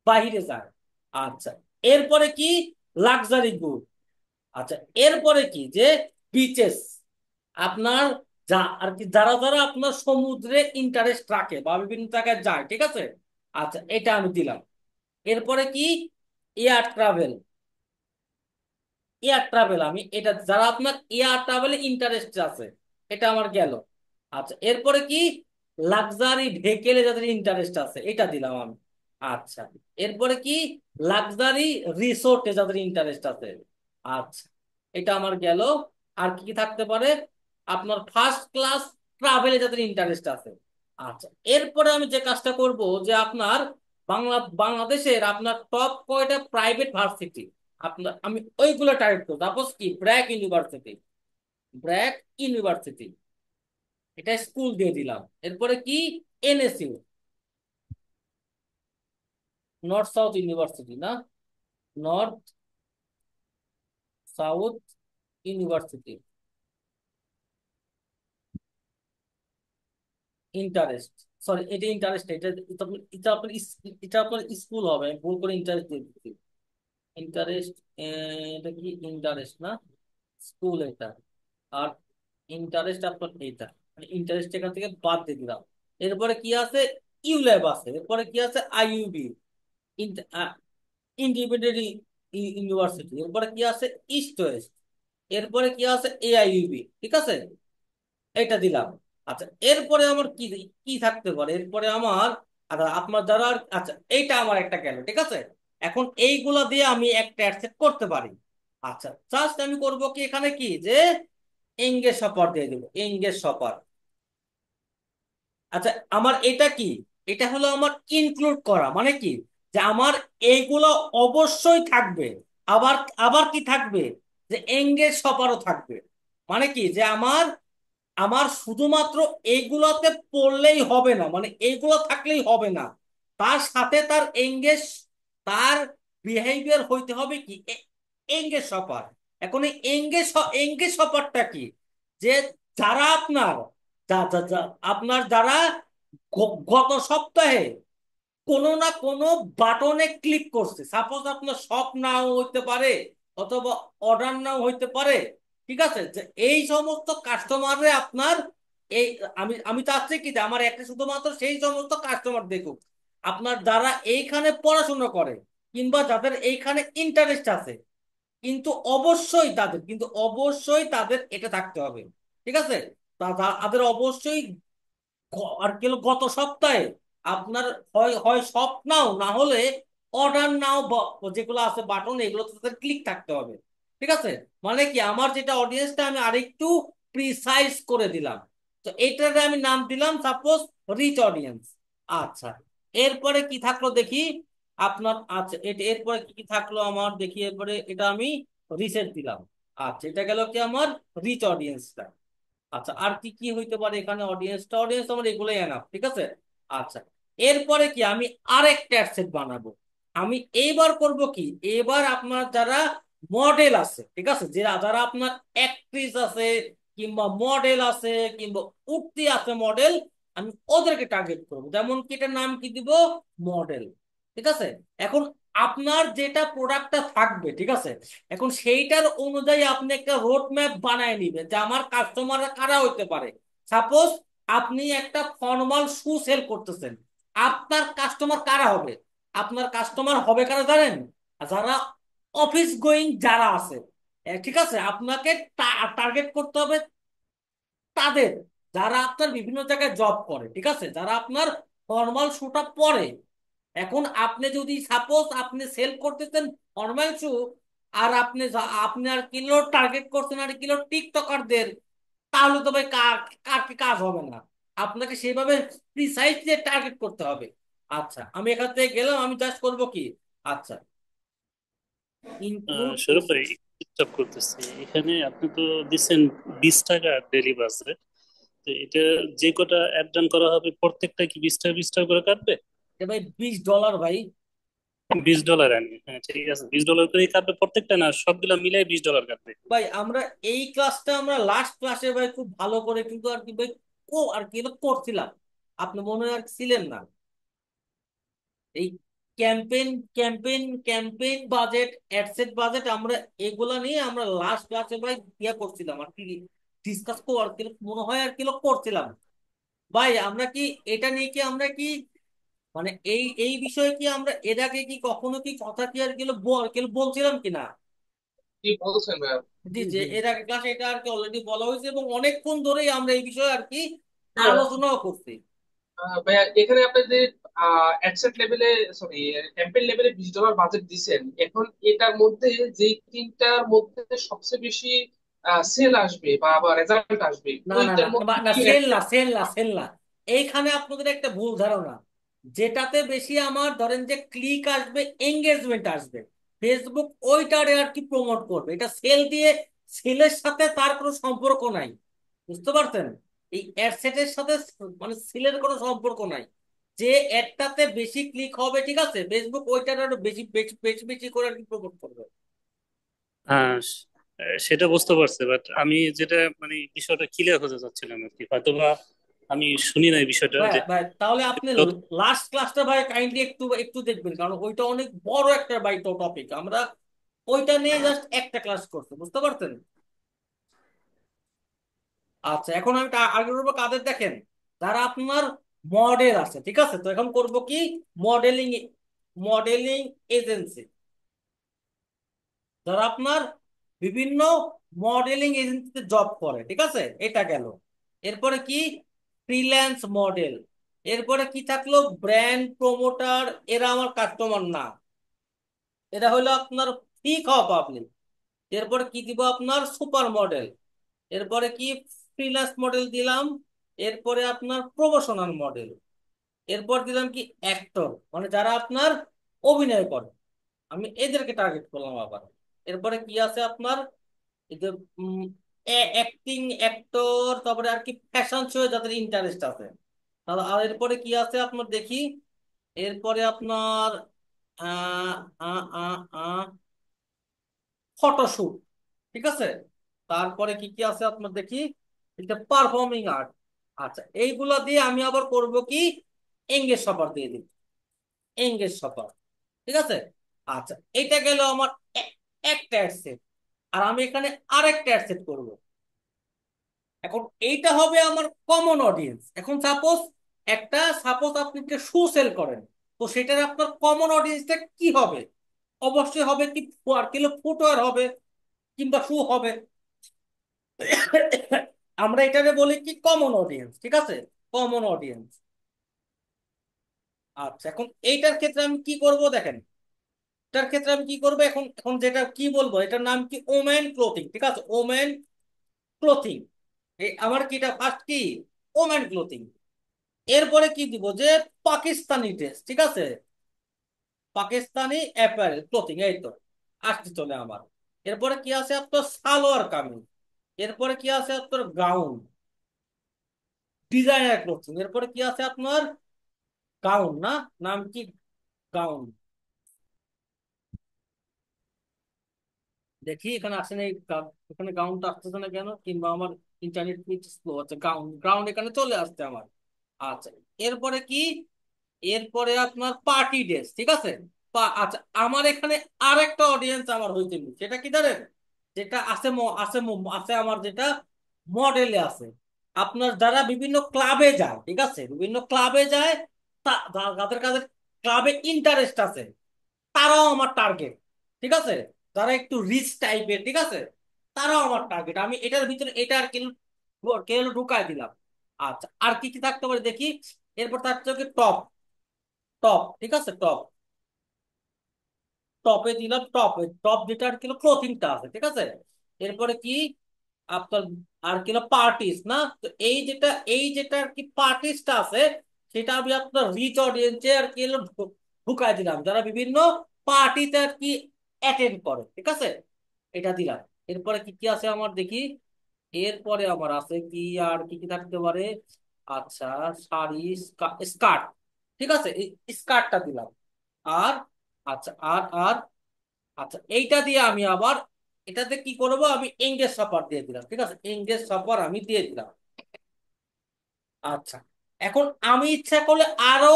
বাহিরে যায়। আচ্ছা, এরপরে কি? Luxury good. আচ্ছা, এরপরে কি যে বিচেস, আপনার যা আর কি যারা যারা আপনার সমুদ্রে ইন্টারেস্ট রাখে বা বিভিন্ন জায়গায় যায়, ঠিক আছে। আচ্ছা, এটা আমি দিলাম। এরপরে কি? Air travel. এয়ার ট্রাভেল আমি এটা যারা আপনার এয়ার ট্রাভেলে ইন্টারেস্ট আছে, এটা আমার গেল। আচ্ছা, এরপরে কি? লাক্সারি ভেহিকেলে যাদের ইন্টারেস্ট আছে, এটা দিলাম আমি। আচ্ছা, এরপরে কি? লাক্সারি রিসোর্টে যাদের ইন্টারেস্ট আছে। আচ্ছা, এটা আমার গেল। আর কি কি থাকতে পারে? আপনার ফার্স্ট ক্লাস ট্রাভেলে যাদের ইন্টারেস্ট আছে। আচ্ছা, এরপরে আমি যে কাজটা করব যে আপনার বাংলাদেশের আপনার টপ কয়টা প্রাইভেট ভার্সিটি, আপনার আমি ওইগুলো টাইপ করবো। সাপোজ কি ব্র্যাক ইউনিভার্সিটি, ব্র্যাক ইউনিভার্সিটি, এটা স্কুল দিয়ে দিলাম। এরপরে কি? এনএসইউ, নর্থ সাউথ ইউনিভার্সিটি না, north south university interest. Sorry, এটা ইন্টারেস্ট, এটা আপনার স্কুল হবে, আমি ভুল করে ইন্টারেস্ট দিয়ে দিচ্ছি। ইন্টারেস্ট, এটা কি ইন্টারেস্ট না, স্কুল এটা। আর ইন্টারেস্ট আপনার এটা, মানে ইন্টারেস্ট এখান থেকে বাদ দিয়ে দিলাম। এরপরে কি আছে? ইউল্যাব আছে। এরপরে কি আছে? IUB, independent university. এরপরে কি আছে? East West. এরপরে কি আছে? এআইইউবি, ঠিক আছে, এটা দিলাম। আচ্ছা, এরপরে আমার কি কি থাকতে পারে? এরপরে আমার আপনার যারা আচ্ছা, এইটা আমার একটা গেল, ঠিক আছে। এখন এইগুলা দিয়ে আমি একটা অ্যাডসেট করতে পারি। আচ্ছা, জাস্ট আমি করব কি এখানে কি যে এঙ্গেজ শপার দিয়ে দেবো, এঙ্গেজ শপার। আচ্ছা, আমার এটা কি? এটা হলো আমার ইনক্লুড করা, মানে কি যে আমার এইগুলো অবশ্যই থাকবে। আবার আবার কি থাকবে? যে এঙ্গেজ শপারও থাকবে। মানে কি যে আমার আমার শুধুমাত্র এইগুলোতে পড়লেই হবে না, মানে এইগুলো থাকলেই হবে না, তার সাথে তার এঙ্গেজ, তার বিহেভিয়ার হইতে হবে কি এঙ্গেজ হপার। এখন এই এঙ্গেজ হপারটা কি? যে যারা আপনার আপনার যারা গত সপ্তাহে কোনো না কোনো বাটনে ক্লিক করছে, সাপোজ আপনার শপ নাও হইতে পারে অথবা অর্ডার নাও হইতে পারে, ঠিক আছে, যে এই সমস্ত কাস্টমারে আপনার এই আমি আমি চাচ্ছি কি যে আমার একটা শুধুমাত্র সেই সমস্ত কাস্টমার দেখুক আপনার যারা এইখানে পড়াশোনা করে কিংবা যাদের এইখানে ইন্টারেস্ট আছে। কিন্তু অবশ্যই তাদের এটা থাকতে হবে, ঠিক আছে। তাদের অবশ্যই আর কি হলো, গত সপ্তাহে আপনার হয় হয় শপ নাও না হলে অর্ডার নাও যেগুলো আছে বাটন, এগুলো তাদের ক্লিক থাকতে হবে, ঠিক আছে। মানে কি আমার যেটা অডিয়েন্সটা আমি আরেকটু প্রিসাইজ করে দিলাম। তো এটার আমি নাম দিলাম সাপোজ রিচ অডিয়েন্স। আচ্ছা, এরপরে কি থাকলো দেখি আপনার। আচ্ছা, এটা এরপরে কি কি থাকলো আমার দেখি। এরপরে এটা আমি রিসেট দিলাম। আচ্ছা, এটা গেল কি আমার রিচ অডিয়েন্সটা। আচ্ছা, আর কি কি হইতে পারে এখানে? অডিয়েন্স আমার এগুলোই এনাফ, ঠিক আছে। আচ্ছা, এরপরে কি আমি আরেকটা অ্যাডসেট বানাবো। আমি এইবার করব কি, এবার আপনার যারা মডেল আছে, ঠিক আছে, যারা যারা আপনার অ্যাক্ট্রেস আছে কিংবা মডেল আছে কিংবা উঠতি আছে মডেল, আমি ওদেরকে টার্গেট করবো। যেমন কি এটার নাম কি দিব? মডেল, ঠিক আছে। এখন আপনার যেটা প্রোডাক্টটা থাকবে, ঠিক আছে, এখন সেইটার অনুযায়ী আপনি একটা রোড ম্যাপ বানায় নিবেন যে আমার কাস্টমার কারা হইতে পারে। সাপোজ আপনি একটা ফর্মাল শু সেল করতেছেন, আপনার কাস্টমার কারা হবে? আপনার কাস্টমার হবে কারা জানেন? যারা অফিস গোয়িং যারা আছে, ঠিক আছে, আপনাকে টার্গেট করতে হবে তাদের, যারা আপনার বিভিন্ন জায়গায় জব করে, ঠিক আছে, যারা আপনার ফর্মাল শুটা পরে। এখন আপনি যদি সাপোজ আপনি সেল করতেছেন ফর্মাল শু, আর আপনি আর কিলো টার্গেট করছেন আর কিলো টিকটকারদের, তাহলে তো ভাই কার কার কি কাজ হবে না। আপনাকে সেইভাবে প্রিসাইজলি টার্গেট করতে হবে। আচ্ছা, আমি এখান থেকে গেলাম, আমি জাস্ট করব কি, আচ্ছা, ইনক্লুড। সৌরভ ভাই, ডিস্টার্ব করতেছি এখানে। আপনি তো দিচ্ছেন 20 টাকা ডেলি বাসে, তো এটা যে কটা অ্যাড রান করা হবে প্রত্যেকটা কি 20 টাকা 20 টাকা করে কাটবে? ভাই $20 ভাই। $20 আনি, হ্যাঁ ঠিক আছে, $20 করেই কাটবে প্রত্যেকটা, না সবগুলা মিলাই $20 কাটবে? ভাই আমরা এই ক্লাসটা আমরা লাস্ট ক্লাসে ভাই খুব ভালো করে কিন্তু আর কি ভাই আর কি করছিলাম, আপনি মনে হয় আর ছিলেন না। এই campaign campaign campaign budget, ad set budget, আমরা এগুলা নিয়ে আমরা লাস্ট ক্লাসে ভাই ইয়া করছিলাম আর কি, ডিসকাস আর কি মনে হয় আর কি করছিলাম। ভাই আমরা কি এটা নিয়ে কি আমরা কি মানে এই এই বিষয়ে কি আমরা এর আগে কি কখনো কি কথা কি আর কি বলছিলাম কিনা? কি বলছেন ভাইয়া? জি জি, এর আগে ক্লাসে এটা আর কি অলরেডি বলা হয়েছে এবং অনেকক্ষণ ধরেই আমরা এই বিষয়ে আর কি হ্যাঁ। আলোচনাও করছি। ভাইয়া এখানে আপনি যে অ্যাডসেট লেভেলে, সরি, ক্যাম্পেইন লেভেলে $20 বাজেট দিছেন, এখন এটার মধ্যে যেই তিনটার মধ্যে সবচেয়ে বেশি সেল আসবে বা বা রেজাল্ট আসবে, না না না ওইটার না মধ্যে না, কি সেল একটা। না, সেল না, সেল না। এইখানে আপনাদের একটা ভুল ধারণা। যেটাতে বেশি আমার ধরেন যে ক্লিক আসবে, এঙ্গেজমেন্ট আসবে, ফেসবুক ওইটারে আর কি প্রমোট করবে, এটা সেল দিয়ে, সেলের সাথে তার কোনো সম্পর্ক নাই। বুঝতে পারছেন? এই অ্যাডসেটের সাথে মানে সেলের কোনো সম্পর্ক নাই। যে অ্যাডটাতে বেশি ক্লিক হবে, ঠিক আছে, ফেসবুক ওইটার আরো বেশি বেশি বেশি বেশি করে আর কি প্রমোট করবে। হ্যাঁ, সেটা বুঝতে পারছি, বাট আমি যেটা মানে বিষয়টা ক্লিয়ার হতে চাচ্ছিলাম আর কি, হয়তোবা আমি শুনি না এই বিষয়টা ভাই যে ভাই তাহলে আপনি লাস্ট ক্লাসটা ভাই কাইন্ডলি একটু একটু দেখবেন, কারণ ওইটা অনেক বড় একটা ভাই টপিক, আমরা ওইটা নিয়ে জাস্ট একটা ক্লাস করতে, বুঝতে পারছেন? আচ্ছা, এখন আমি আগে করবো কাদের দেখেন, যারা আপনার মডেল আছে, ঠিক আছে, তো এখন করব কি, মডেলিং মডেলিং এজেন্সি, যারা আপনার বিভিন্ন মডেলিং এজেন্সিতে জব করে, ঠিক আছে, এটা গেল। এরপরে কি, ফ্রিল্যান্স মডেল। এরপরে কি থাকলো, ব্র্যান্ড প্রমোটার, এরা আমার কাস্টমার না, এরা হলো আপনার ফ্রি খাওয়া পাবলিক। এরপরে কি দিব, আপনার সুপার মডেল। এরপরে কি, ফ্রিল্যান্স মডেল দিলাম। এরপরে আপনার প্রমোশনাল মডেল। এরপর দিলাম কি, অ্যাক্টর, মানে যারা আপনার অভিনয় করে, আমি এদেরকে টার্গেট করলাম আবার। এরপরে কি আছে আপনার, এই যে অ্যাক্টিং অ্যাক্টর, তারপরে আর কি ফ্যাশন শো যাদের ইন্টারেস্ট আছে। তাহলে আর এরপরে কি আছে আপনার দেখি, এরপরে আপনার আহ আহ আহ আহ ফটোশুট, ঠিক আছে। তারপরে কি কি আছে আপনার দেখি, এটা পারফর্মিং আর্ট। আচ্ছা, এইগুলা দিয়ে আমি আবার করব কি, এঙ্গেজ শপার দিয়ে দিই, এঙ্গেজ শপার, ঠিক আছে। আচ্ছা, এটা গেল আমার একটা অ্যাডসেট। আর আমি এখানে আরেকটা অ্যাডসেট করব। এখন এইটা হবে আমার কমন অডিয়েন্স। এখন সাপোজ আপনি একটা শু সেল করেন, তো সেটার আপনার কমন অডিয়েন্সটা কি হবে? অবশ্যই হবে কি, আর কিলো ফুটওয়্যার হবে কিংবা শু হবে। আমরা এটাকে বলি কি, কমন অডিয়েন্স, ঠিক আছে, কমন অডিয়েন্স। আচ্ছা, এখন এইটার ক্ষেত্রে আমি কি করব দেখেন, এটার ক্ষেত্রে আমি কি করবো, এখন এখন যেটা কি বলবো, এটার নাম কি, ওমেন ক্লোথিং, ঠিক আছে, ওমেন ক্লোথিং। এই আমার কিটা ফার্স্ট কি, ওমেন ক্লোথিং। এরপরে কি দিব, যে পাকিস্তানি ড্রেস, ঠিক আছে, পাকিস্তানি অ্যাপারেল ক্লোথিং, এই তো আসতে চলে আমার। এরপরে কি আছে আপনার, সালোয়ার কামিজ। এরপরে কি আছে আপনার, গাউন, ডিজাইনার ক্লোথিং। এরপরে কি আছে আপনার, গাউন না, নাম কি, গাউন। দেখি এখানে আসেন, এই এখানে গাউনটা আসতেছে না কেন, কিংবা আমার ইন্টারনেট স্লো আছে, গাউন গ্রাউন্ড এখানে চলে আসছে আমার। আচ্ছা, এরপরে কি, এরপরে আপনার পার্টি ড্রেস, ঠিক আছে, আচ্ছা, আমার এখানে আর একটা অডিয়েন্স আমার হইতে হবে। সেটা কি জানেন? যেটা আছে আছে আমার যেটা মডেলে আছে, আপনার যারা বিভিন্ন ক্লাবে যায়, ঠিক আছে, বিভিন্ন ক্লাবে যায়, যাদের কাছে ক্লাবে ইন্টারেস্ট আছে, তারাও আমার টার্গেট। ঠিক আছে, যারা একটু রিচ টাইপের, ঠিক আছে, তারাও আমার টার্গেট। আমি এটার ভিতরে এটা আর কি কেন ঢুকাই দিলাম। আচ্ছা, আর কি কি থাকতে পারে দেখি। এরপর থাকছে কি টপ। টপ, ঠিক আছে, টপ। টপে দিলাম টপ। টপ যেটা আর কি ক্লোথিংটা আছে, ঠিক আছে। এরপরে কি আপনার আর কি পার্টিস না, তো এই যেটা আর কি পার্টিসটা আছে, সেটা আমি আপনার রিচ অডিয়েন্সে আর কি ঢুকাই দিলাম, যারা বিভিন্ন পার্টিতে আর কি অ্যাটেন্ড করে, ঠিক আছে, এটা দিলাম। এরপরে কি কি আছে আমার দেখি। এরপরে আমার আছে কি, আর কি কি থাকতে পারে। আচ্ছা, শাড়ি, স্কার্ট, ঠিক আছে, এই স্কার্টটা দিলাম। আর আচ্ছা, আর আচ্ছা, এইটা দিয়ে আমি আবার এটাতে কি করব, আমি এঙ্গেজ শপার দিয়ে দিলাম, ঠিক আছে, এঙ্গেজ শপার আমি দিয়ে দিলাম। আচ্ছা, এখন আমি ইচ্ছা করলে আরো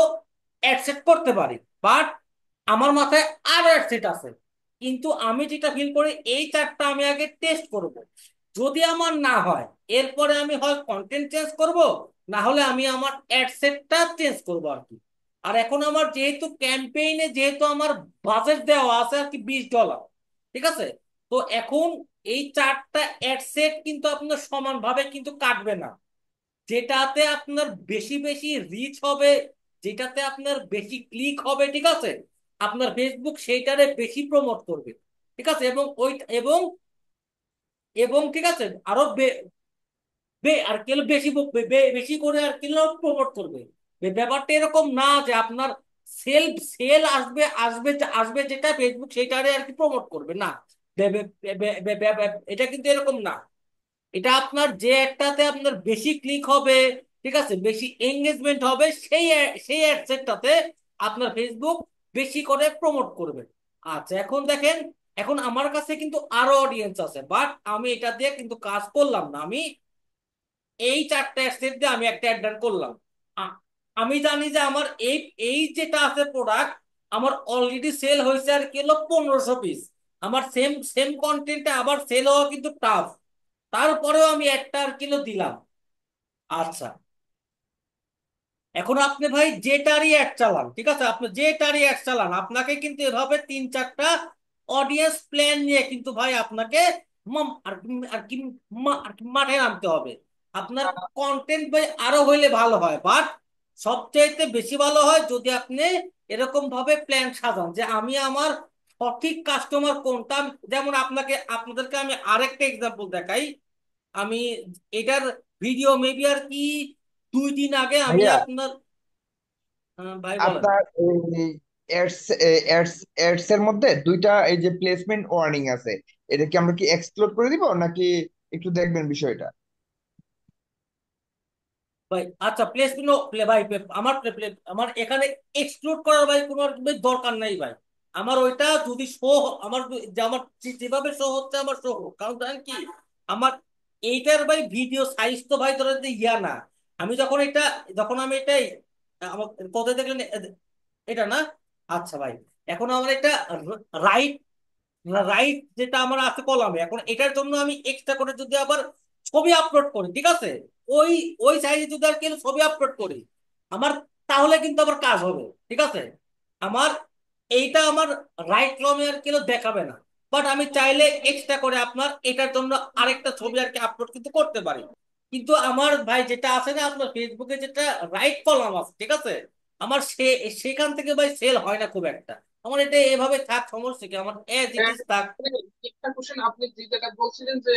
অ্যাড সেট করতে পারি, বাট আমার মাথায় আরো অ্যাড সেট আছে। কিন্তু আমি যেটা ফিল করি, এই চারটা আমি আগে টেস্ট করব। যদি আমার না হয়, এরপরে আমি হয় কন্টেন্ট চেঞ্জ করব, না হলে আমি আমার অ্যাড সেটটা চেঞ্জ করবো আর কি। আর এখন আমার যেহেতু ক্যাম্পেইনে, যেহেতু আমার বাজেট দেওয়া আছে আর কি $20, ঠিক আছে, তো এখন এই চারটা অ্যাড সেট কিন্তু আপনার সমানভাবে কিন্তু কাটবে না। যেটাতে আপনার বেশি বেশি রিচ হবে, যেটাতে আপনার বেশি ক্লিক হবে, ঠিক আছে, আপনার ফেসবুক সেইটারে বেশি প্রমোট করবে, ঠিক আছে, এবং ওই এবং এবং ঠিক আছে, আরো আর কি বেশি বেশি করে আর কি প্রমোট করবে। ব্যাপারটা এরকম না যে আপনার সেল আসবে আসবে আসবে যেটা ফেসবুক সেটারে আর কি প্রমোট করবে না। এটা কিন্তু এরকম না। এটা আপনার যে একটাতে আপনার বেশি ক্লিক হবে, ঠিক আছে, বেশি এঙ্গেজমেন্ট হবে, সেই অ্যাডসেটটাতে আপনার ফেসবুক বেশি করে প্রমোট করবে। আচ্ছা, এখন দেখেন, এখন আমার কাছে কিন্তু আরো অডিয়েন্স আছে, বাট আমি এটা দিয়ে কিন্তু কাজ করলাম না। আমি এই চারটা অ্যাডসেট দিয়ে আমি একটা অ্যাড রান করলাম। আ- আমি জানি যে আমার এই এই যেটা আছে প্রোডাক্ট, আমার অলরেডি সেল হয়েছে আর কি হলো 1500 পিস। আমার সেম সেম কন্টেন্টে আবার সেল হওয়া কিন্তু টাফ। তারপরেও আমি একটা আর কিলো দিলাম। আচ্ছা, এখন আপনি ভাই যেটারই অ্যাড চালান, ঠিক আছে, আপনি যেটারই অ্যাড চালান, আপনাকে কিন্তু এভাবে তিন চারটা অডিয়েন্স প্ল্যান নিয়ে কিন্তু ভাই আপনাকে আর কি মাঠে নামতে হবে। আপনার কন্টেন্ট ভাই আরো হইলে ভালো হয়, বাট সবচাইতে বেশি ভালো হয় যদি আপনি এরকম ভাবে প্ল্যান সাজান যে আমি আমার সঠিক কাস্টমার কোনটা। যেমন আপনাদেরকে আমি আরেকটা এক্সাম্পল দেখাই। আমি এটার ভিডিও মেবি আর কি 2 দিন আগে আমি ভাইয়া, আপনার ভাই বলেন। আপনার এই অ্যাডস অ্যাডস অ্যাডস এর মধ্যে দুইটা এই যে প্লেসমেন্ট ওয়ার্নিং আছে, এটা কি আমরা কি এক্সপ্লোর করে দিব নাকি একটু দেখবেন বিষয়টা? ভাই আচ্ছা, প্লেসমেন্ট ভাই আমার এখানে এক্সক্লুড করার ভাই কোনো আর কি দরকার নাই ভাই। আমার ওইটা যদি শো, আমার যে আমার যেভাবে শো হচ্ছে আমার শো হোক, কারণ জানেন কি, আমার এইটার ভাই ভিডিও সাইজ তো ভাই ধরে যে ইয়া না। আমি যখন আমি এটাই আমার কোথায় দেখলেন এটা না। আচ্ছা ভাই, এখন আমার এটা রাইট রাইট যেটা আমার আছে কলামে, এখন এটার জন্য আমি এক্সট্রা করে যদি আবার ছবি আপলোড করি, ঠিক আছে, ওই ওই সাইজে যদি আর কি ছবি আপলোড করি আমার, তাহলে কিন্তু আবার কাজ হবে, ঠিক আছে। আমার এইটা আমার রাইট কলমে আর কি দেখাবে না, বাট আমি চাইলে এক্সট্রা করে আপনার এটার জন্য আরেকটা ছবি আর কি আপলোড কিন্তু করতে পারি। কিন্তু আমার ভাই যেটা আছে না, আপনার ফেসবুকে যেটা রাইট কলাম আছে, ঠিক আছে, আমার সেখান থেকে ভাই সেল হয় না খুব একটা। আমার এটা এভাবে থাক, সমস্যা কি, আমার এজ ইট হ্যাঁ, ইজ থাক। মানে একটা কোশ্চেন, আপনি যে জায়গা বলছিলেন যে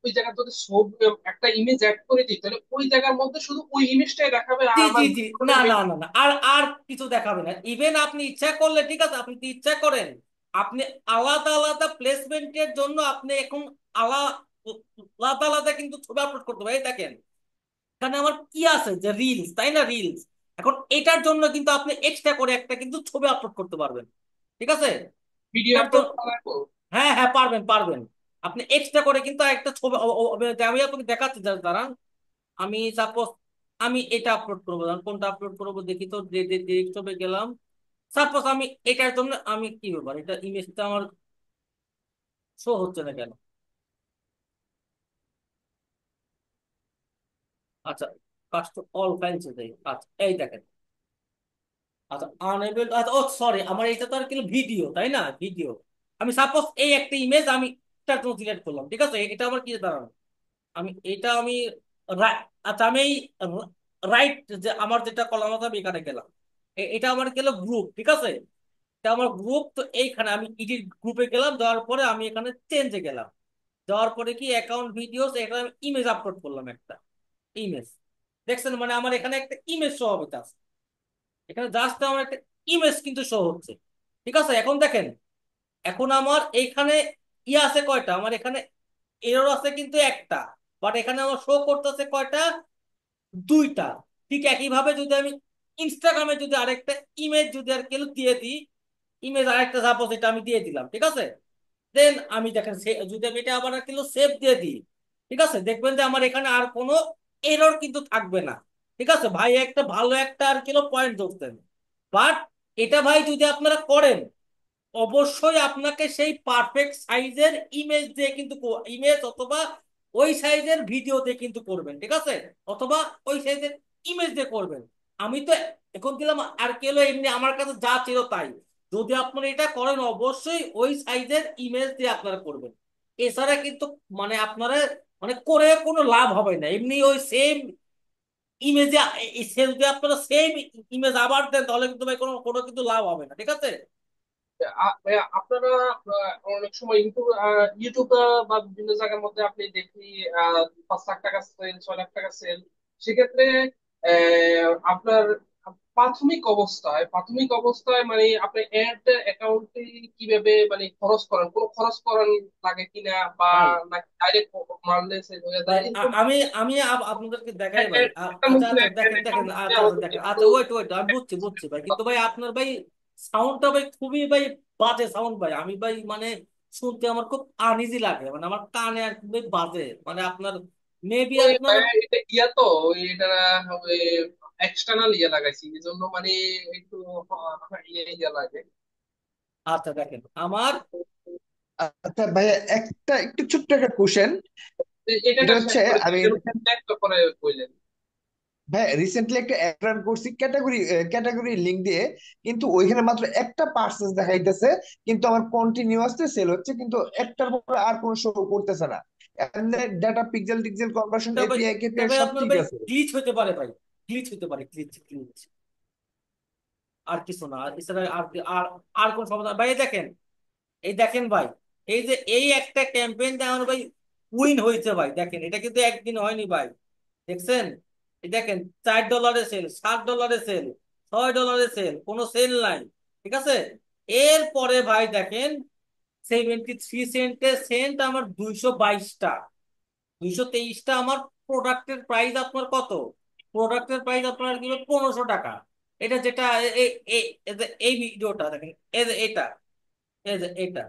ওই জায়গা যদি ছবি একটা ইমেজ অ্যাড করে দিই, তাহলে ওই জায়গার মধ্যে শুধু ওই ইমেজটাই দেখাবে আর জি জি আমার জি, না না না না, আর আর কিছু দেখাবে না। ইভেন আপনি ইচ্ছা করলে, ঠিক আছে, আপনি যদি ইচ্ছা করেন, আপনি আলাদা আলাদা প্লেসমেন্টের জন্য আপনি এখন আলাদা আলাদা কিন্তু ছবি আপলোড করতে পারেন। এই দেখেন, এখানে আমার কি আছে যে রিলস, তাই না, রিলস। এখন এটার জন্য কিন্তু আপনি এক্সট্রা করে একটা কিন্তু ছবি আপলোড করতে পারবেন, ঠিক আছে। ভিডিও এটার আপলোড জন্য করা লাগবে। হ্যাঁ হ্যাঁ, পারবেন পারবেন। আপনি এক্সট্রা করে কিন্তু একটা ছবি আমি আপনাকে দেখাচ্ছি, দাঁড়ান। আমি সাপোজ আমি এটা আপলোড করবো, কোনটা আপলোড করবো দেখি তো, ডিরেক্ট হবে গেলাম। সাপোজ আমি এটার জন্য আমি কি ব্যাপার, এটা ইমেজটা আমার শো হচ্ছে না কেন? আচ্ছা, কাস্ট অল ফাইলস দেই। আচ্ছা এই দেখেন। আচ্ছা আনএবল, আচ্ছা ও সরি, আমার এটা তো আর কি ভিডিও, তাই না? ভিডিও। আমি সাপোজ এই একটা ইমেজ আমি এটার জন্য সিলেক্ট করলাম, ঠিক আছে? এটা আমার কি দাঁড়ানো, আমি এটা আমি আচ্ছা আমি এই রাইট, যে আমার যেটা কলাম আছে আমি এখানে গেলাম, এটা আমার গেল গ্রুপ, ঠিক আছে? এটা আমার গ্রুপ, তো এইখানে আমি এডিট গ্রুপে গেলাম, দেওয়ার পরে আমি এখানে চেঞ্জে গেলাম, দেওয়ার পরে কি অ্যাকাউন্ট ভিডিওস, এটা আমি ইমেজ আপলোড করলাম, একটা ইমেজ। দেখছেন, মানে আমার এখানে একটা ইমেজ শো হবে, জাস্ট এখানে জাস্ট আমার একটা ইমেজ কিন্তু শো হচ্ছে, ঠিক আছে? এখন দেখেন, এখন আমার এইখানে ইয়ে আছে কয়টা, আমার এখানে এরর আছে কিন্তু একটা, বাট এখানে আমার শো করতেছে কয়টা, দুইটা। ঠিক একইভাবে যদি আমি ইনস্টাগ্রামে যদি আরেকটা ইমেজ যদি আর কেউ দিয়ে দিই, ইমেজ আরেকটা সাপোজ এটা আমি দিয়ে দিলাম, ঠিক আছে? দেন আমি দেখেন যদি আমি এটা আবার কিলো সেভ দিয়ে দিই, ঠিক আছে, দেখবেন যে আমার এখানে আর কোনো এরর কিন্তু থাকবে না। ঠিক আছে ভাই, একটা ভালো একটা আর কিলো পয়েন্ট ধরতেন। বাট এটা ভাই যদি আপনারা করেন, অবশ্যই আপনাকে সেই পারফেক্ট সাইজের ইমেজ দিয়ে কিন্তু ইমেজ অথবা ওই সাইজের ভিডিও দিয়ে কিন্তু করবেন, ঠিক আছে? অথবা ওই সাইজের ইমেজ দিয়ে করবেন। আমি তো এখন দিলাম আর কি হলো, এমনি আমার কাছে যা ছিল তাই। যদি আপনারা এটা করেন, অবশ্যই ওই সাইজের ইমেজ দিয়ে আপনারা করবেন। এছাড়া কিন্তু মানে আপনারা মানে করে কোনো লাভ হবে না। এমনি ওই সেম ইমেজে সেল দিয়ে আপনারা সেম ইমেজ আবার দেন, তাহলে কিন্তু ভাই কোনো কোনো কিন্তু লাভ হবে না, ঠিক আছে? ভাইয়া, আপনারা অনেক সময় ইউটিউব ইউটিউব বা বিভিন্ন জায়গার মধ্যে আপনি দেখি 5 লাখ টাকা সেল, 6 লাখ টাকা সেল। সেক্ষেত্রে আপনার প্রাথমিক অবস্থায় মানে আপনি অ্যাড অ্যাকাউন্টে কিভাবে মানে খরচ করেন, কোনো খরচ করেন লাগে কিনা, বা ভাই নাকি ডাইরেক্ট মারলে সেল হয়ে যায় ভাই এরকম? আমি আপনাদেরকে দেখাই ভাই। একটা আচ্ছা নতুন আচ্ছা দেখেন দেখেন, অ্যাকাউন্ট আচ্ছা আচ্ছা দেখেন, আচ্ছা ওয়েট ওয়েট, আমি বুঝছি বুঝছি ভাই, কিন্তু ভাই আপনার ভাই সাউন্ডটা ভাই খুবই ভাই বাজে সাউন্ড ভাই। আমি ভাই মানে শুনতে আমার খুব আনইজি লাগে, মানে আমার কানে আর কি ভাই বাজে, মানে আপনার মেবি ওই আপনার। এটা ইয়া তো ওই এটা ওই এক্সটার্নাল ইয়া লাগাইছি এই জন্য মানে একটু ইয়া লাগে। আচ্ছা দেখেন আমার। আচ্ছা ভাইয়া, একটা একটু ছোট্ট একটা কোশ্চেন। এটা এটা শেষ হচ্ছে করে আমি একটা পরে কইলেন। ভাই রিসেন্টলি একটা অ্যাড রান করছি ক্যাটাগরি ক্যাটাগরি লিঙ্ক দিয়ে, কিন্তু ওইখানে মাত্র একটা পার্সেস দেখাইতেছে, কিন্তু আমার কন্টিনিউয়াসলি সেল হচ্ছে, কিন্তু একটার পর আর কোনো শো করতেছে না। ডাটা পিক্সেল টিক্সেল কনভার্সন এটা ভাই, এপিআই এটা কেপিআই ভাই সব আপনার ঠিক ভাই আছে। গ্লিচ হতে পারে ভাই, গ্লিচ হতে পারে, গ্লিচ গ্লিচ, আর কিছু না। আর এছাড়া আর আর আর কোন সমস্যা ভাই? এই দেখেন, এই দেখেন ভাই, এই যে এই একটা ক্যাম্পেইন আমার ভাই উইন হয়েছে ভাই, দেখেন এটা কিন্তু একদিন হয়নি ভাই। দেখছেন? এই দেখেন, $4 সেল, $7 সেল, $6 সেল, কোনো সেল নাই, ঠিক আছে? এরপরে ভাই দেখেন, 73 সেন্ট আমার 222টা, 223টা আমার প্রোডাক্টের প্রাইস আপনার কত? প্রোডাক্টের প্রাইস আপনার কি 1500 টাকা। এটা যেটা এই ভিডিওটা দেখেন, এই যে এটা, এই যে এটা,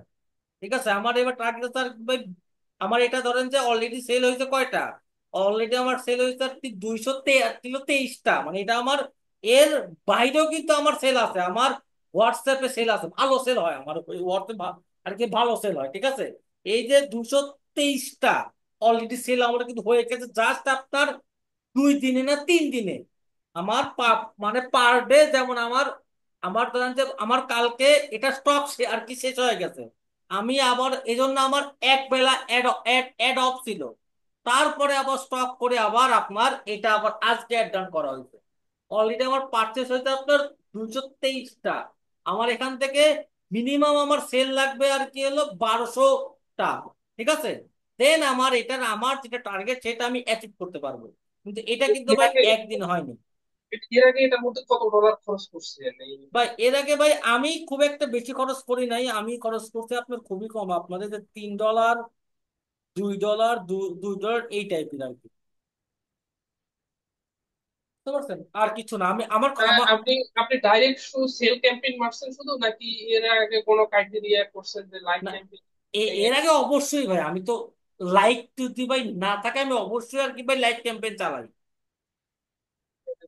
ঠিক আছে? আমার এবার টার্গেট স্যার ভাই, আমার এটা ধরেন যে অলরেডি সেল হয়েছে কয়টা, অলরেডি আমার সেল হয়েছে আর কি 223টা, মানে এটা আমার এর বাইরেও কিন্তু আমার সেল আছে, আমার হোয়াটসঅ্যাপে সেল আছে, ভালো সেল হয় আমার হোয়াটসঅ্যাপ আর কি, ভালো সেল হয়, ঠিক আছে? এই যে 223টা অলরেডি সেল আমার কিন্তু হয়ে গেছে, জাস্ট আপনার 2 দিনে না 3 দিনে। আমার মানে পার ডে, যেমন আমার আমার ধরেন যে আমার কালকে এটা স্টক আর কি শেষ হয়ে গেছে, আমি আবার এই জন্য আমার এক বেলা অ্যাড অ্যাড অফ ছিল, তারপরে আবার স্টক করে আবার আপনার এটা আবার আজকে অ্যাড ডান করা হয়েছে। অলরেডি আমার পারচেস হয়েছে আপনার 223টা। আমার এখান থেকে মিনিমাম আমার সেল লাগবে আর কি হলো 1200টা, ঠিক আছে? দেন আমার এটা, আমার যেটা টার্গেট সেটা আমি অ্যাচিভ করতে পারবো। কিন্তু এটা কিন্তু এর ভাই আগে একদিন হয়নি। এটার মধ্যে কত ডলার খরচ করছিলেন এই? ভাই এর আগে ভাই আমি খুব একটা বেশি খরচ করি নাই, আমি খরচ করছি আপনার খুবই কম, আপনাদের যে $3, $2, $2 এই টাইপের আর কি, বুঝতে পারছেন? আর কিছু না। আমি আমার আমার আপনি আপনি ডাইরেক্ট সেল ক্যাম্পেইন মারছেন শুধু, নাকি এর আগে কোনো ক্রাইটেরিয়া করছেন যে লাইভ না, ক্যাম্পেইন? এর আগে অবশ্যই ভাই আমি তো লাইক যদি ভাই না থাকে, আমি অবশ্যই আর কি ভাই লাইক ক্যাম্পেইন চালাই।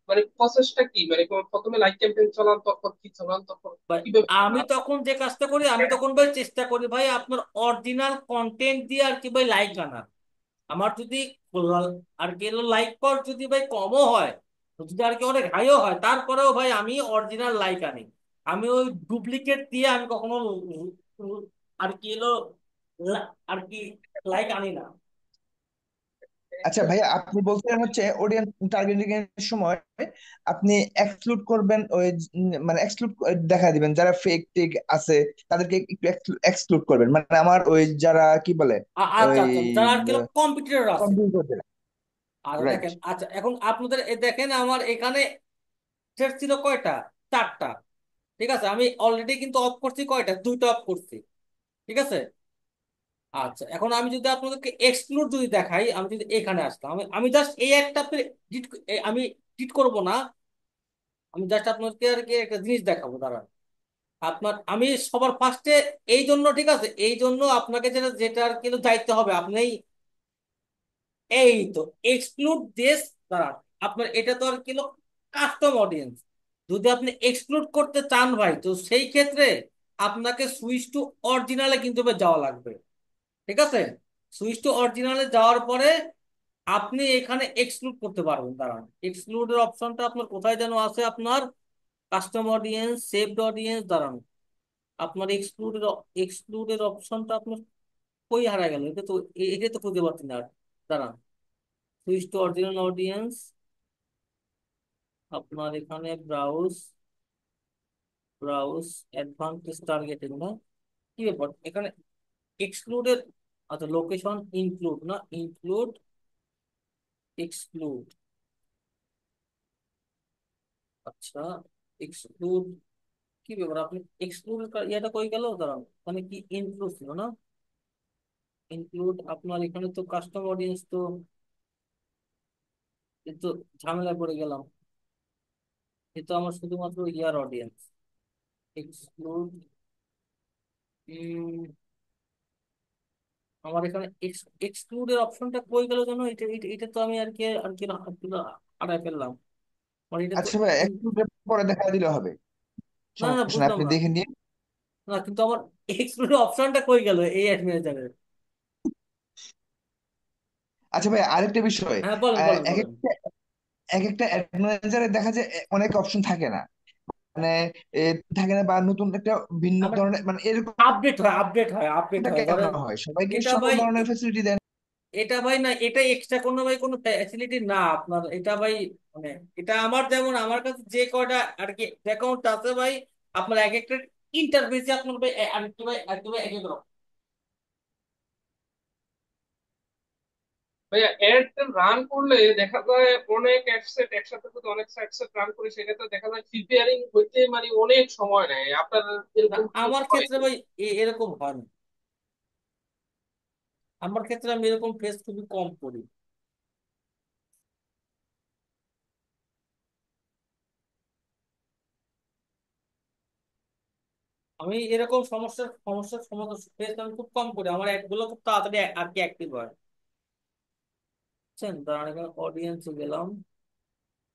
মানে প্রসেসটা কি, মানে প্রথমে লাইক ক্যাম্পেইন চালান, তারপর কি চালান, তারপর ভাই, কিভাবে চালান? আমি তখন যে কাজটা করি, আমি তখন ভাই চেষ্টা করি ভাই আপনার অরিজিনাল কন্টেন্ট দিয়ে আর কি ভাই লাইক আনা। আমার যদি আর কি লাইক পর যদি ভাই কমও হয়, যদি আর কি অনেক হাইও হয়, তারপরেও ভাই আমি অরিজিনাল লাইক আনি। আমি ওই ডুপ্লিকেট দিয়ে আমি কখনো আর কি আর কি লাইক আনি না। আচ্ছা ভাইয়া, আপনি বলছিলেন হচ্ছে অডিয়েন্স টার্গেটিং এর সময় আপনি এক্সক্লুড করবেন ওই মানে এক্সক্লুড দেখা দিবেন যারা ফেক টেক আছে, তাদেরকে একটু এক্সক্লুড করবেন, মানে আমার ওই যারা কি বলে আচ্ছা ওই আচ্ছা, যারা আর কি কম্পিটিটর আছে। কম্পিউটার। আর রাইট। দেখেন, আচ্ছা এখন আপনাদের দেখেন আমার এখানে সেট ছিল কয়টা, 4টা। ঠিক আছে, আমি অলরেডি কিন্তু অফ করছি কয়টা, 2টা অফ করছি। ঠিক আছে। আচ্ছা এখন আমি যদি আপনাদেরকে এক্সক্লুড যদি দেখাই, আমি যদি এখানে আসতাম, আমি জাস্ট এই একটা আমি ডিট করব না। আমি জাস্ট আপনাদেরকে আর কি একটা জিনিস দেখাবো, দাঁড়ান। আপনার আমি সবার ফার্স্টে এই জন্য, ঠিক আছে, এই জন্য আপনাকে যেটা যেটা আর কি দায়িত্ব হবে, আপনি এই তো এক্সক্লুড দিস, দাঁড়ান। আপনার এটা তো আর কি কাস্টম অডিয়েন্স। যদি আপনি এক্সক্লুড করতে চান ভাই, তো সেই ক্ষেত্রে আপনাকে সুইচ টু অরিজিনালে কিন্তু যাওয়া লাগবে। ঠিক আছে। সুইচ টু অরিজিনালে যাওয়ার পরে আপনি এখানে এক্সক্লুড করতে পারবেন। দাঁড়ান, এক্সক্লুডের অপশনটা আপনার কোথায় যেন আছে, আপনার কাস্টম অডিয়েন্স, সেভড অডিয়েন্স, দাঁড়ান। আপনার এক্সক্লুডের অপশনটা আপনার কই হারা গেল, এটা তো এটা তো খুঁজে পাচ্ছি না আর। দাঁড়ান, সুইচ টু অরিজিনাল অডিয়েন্স, আপনার এখানে ব্রাউজ, ব্রাউজ অ্যাডভান্স টার্গেটিং না, কি ব্যাপার এখানে এক্সক্লুডের। আচ্ছা, লোকেশন ইনক্লুড না, ইনক্লুড এক্সক্লুড। আচ্ছা, এক্সক্লুড কি ব্যাপার, আপনি এক্সক্লুড ইয়েটা কই গেল, দাঁড়ান। মানে কি ইনক্লুড ছিল না, ইনক্লুড আপনার এখানে তো কাস্টম অডিয়েন্স তো, এ তো ঝামেলায় পড়ে গেলাম। এ তো আমার শুধুমাত্র ইয়ার অডিয়েন্স। এক্সক্লুড, আমার এখানে এক্সক্লুডের অপশনটা কই গেল জানো, এটা এটা এটা তো আমি আর কি হারাই ফেললাম। মানে এটা তো আচ্ছা ভাই, একটু পরে দেখা দিলে হবে, না না, সমস্যা নেই, বুঝলাম আপনি না। দেখে নিন। না কিন্তু আমার এক্সক্লুডের অপশনটা কই গেল এই অ্যাড ম্যানেজারের। আচ্ছা ভাই, আরেকটা বিষয়, হ্যাঁ বলেন বলেন এক বলেন। একটা এক একটা অ্যাড ম্যানেজারে দেখা যায় অনেক অপশন থাকে না, মানে এ, থাকে না, বা নতুন একটা ভিন্ন আমার ধরনের, মানে এরকম আপডেট হয় কেন ধরেন। হয়? সবাইকে এটা সকল ভাই, ধরনের ফ্যাসিলিটি দেন? এটা ভাই না, এটা এক্সট্রা কোনো ভাই কোনো ফ্যাসিলিটি না আপনার, এটা ভাই মানে এটা আমার যেমন আমার কাছে যে কয়টা আর কি অ্যাকাউন্ট আছে ভাই, আপনার এক একটা ইন্টারফেসে আপনার ভাই আরেকটু ভাই একটু ভাই এক এক রকম। ভাইয়া অ্যাড রান করলে দেখা যায় অনেক অ্যাডসেট একসাথে, যদি অনেক অ্যাডসেট রান করে সেক্ষেত্রে দেখা যায় প্রিপেয়ারিং হইতে মানে অনেক সময় নেয়। আপনার না, এরকম কি আমার হয়? ক্ষেত্রে ভাই এরকম হয় না। আমার ক্ষেত্রে আমি এরকম ফেস খুবই কম করি। আমি এরকম সমস্যার সমাধান ফেস আমি খুব কম করি, আমার অ্যাডগুলো খুব তাড়াতাড়ি আর কি অ্যাক্টিভ হয়। বুঝছেন, দাঁড়ান এখানে অডিয়েন্সে গেলাম।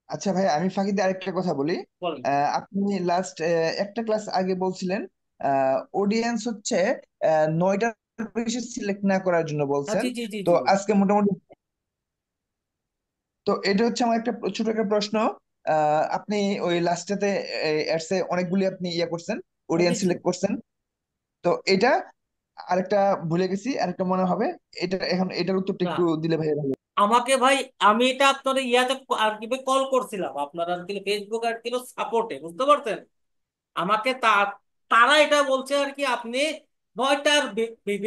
আচ্ছা ভাই, আমি ফাঁকিতে আরেকটা কথা বলি। বলেন। আপনি লাস্ট একটা ক্লাস আগে বলছিলেন অডিয়েন্স হচ্ছে 9টার বেশি সিলেক্ট না করার জন্য হ্যাঁ, বলছেন। জি জি জি তো জি। আজকে মোটামুটি, তো এটা হচ্ছে আমার একটা ছোট একটা প্রশ্ন। আপনি ওই লাস্টেতে অ্যাডসে অনেকগুলি আপনি ইয়ে করছেন, হ্যাঁ, অডিয়েন্স দিচ্ছি। সিলেক্ট করছেন। তো এটা আরেকটা ভুলে গেছি, আরেকটা মনে হবে, এটা এখন এটার উত্তরটা না, একটু দিলে ভাই ভালো। আমাকে ভাই, আমি এটা আপনার ইয়াতে আর কি কল করছিলাম আপনার আর কি ফেসবুক আর কি সাপোর্টে, বুঝতে পারছেন। আমাকে তারা এটা বলছে আর কি, আপনি ভয়টা আর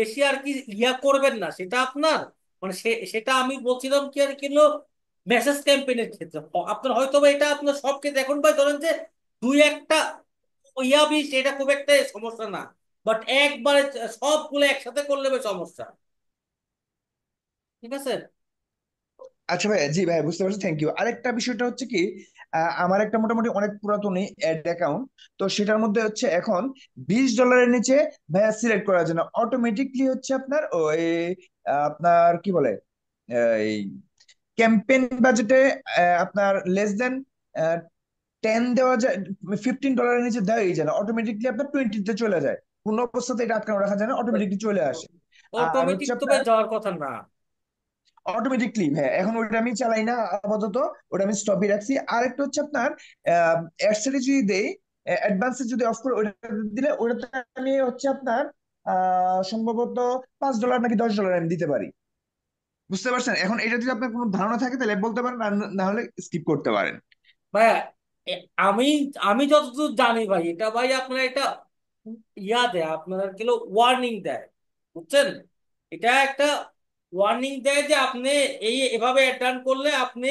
বেশি আর কি ইয়া করবেন না, সেটা আপনার মানে সেটা আমি বলছিলাম কি আর কি মেসেজ ক্যাম্পেইনের ক্ষেত্রে আপনার হয়তো বা এটা আপনার সব ক্ষেত্রে এখন ভাই ধরেন যে দুই একটা ইয়া বিষ এটা খুব একটা সমস্যা না, বাট একবারে সবগুলো একসাথে করলে ভাই সমস্যা। ঠিক আছে। আচ্ছা ভাই, জি ভাই, বুঝতে পারছি, থ্যাংক ইউ। আরেকটা বিষয়টা হচ্ছে কি, আমার একটা মোটামুটি অনেক পুরাতনই অ্যাড অ্যাকাউন্ট। তো সেটার মধ্যে হচ্ছে এখন $20 নিচে ভাইয়া সিলেক্ট করার জন্য অটোমেটিকলি হচ্ছে আপনার ওই আপনার কি বলে এই ক্যাম্পেইন বাজেটে আপনার লেস দেন টেন দেওয়া যায়, $15 নিচে দেওয়াই যায় না, অটোমেটিকলি আপনার 20-তে চলে যায়। কোনো অবস্থাতে এটা আটকানো রাখা যায় না, অটোমেটিকলি চলে আসে। আর হচ্ছে অটোমেটিক তো ভাই আপনার যাওয়ার কথা না। অটোমেটিকলি, হ্যাঁ, এখন ওটা আমি চালাই না আপাতত, ওটা আমি স্টপই রাখছি। আর একটা হচ্ছে আপনার অ্যাডসেটে যদি দেই, অ্যাডভান্সে যদি অফ করে ওটা দিলে, ওটাতে আমি হচ্ছে আপনার সম্ভবত $5 নাকি $10 আমি দিতে পারি। বুঝতে পারছেন? এখন এটা যদি আপনার কোনো ধারণা থাকে তাহলে বলতে পারেন, আর না হলে স্কিপ করতে পারেন। ভাই আমি আমি যতদূর জানি ভাই, এটা ভাই আপনার এটা দেয়, আপনার কিলো ওয়ার্নিং দেয়, বুঝছেন? এটা একটা ওয়ার্নিং দেয় যে আপনি এভাবে অ্যাটার্ন করলে আপনি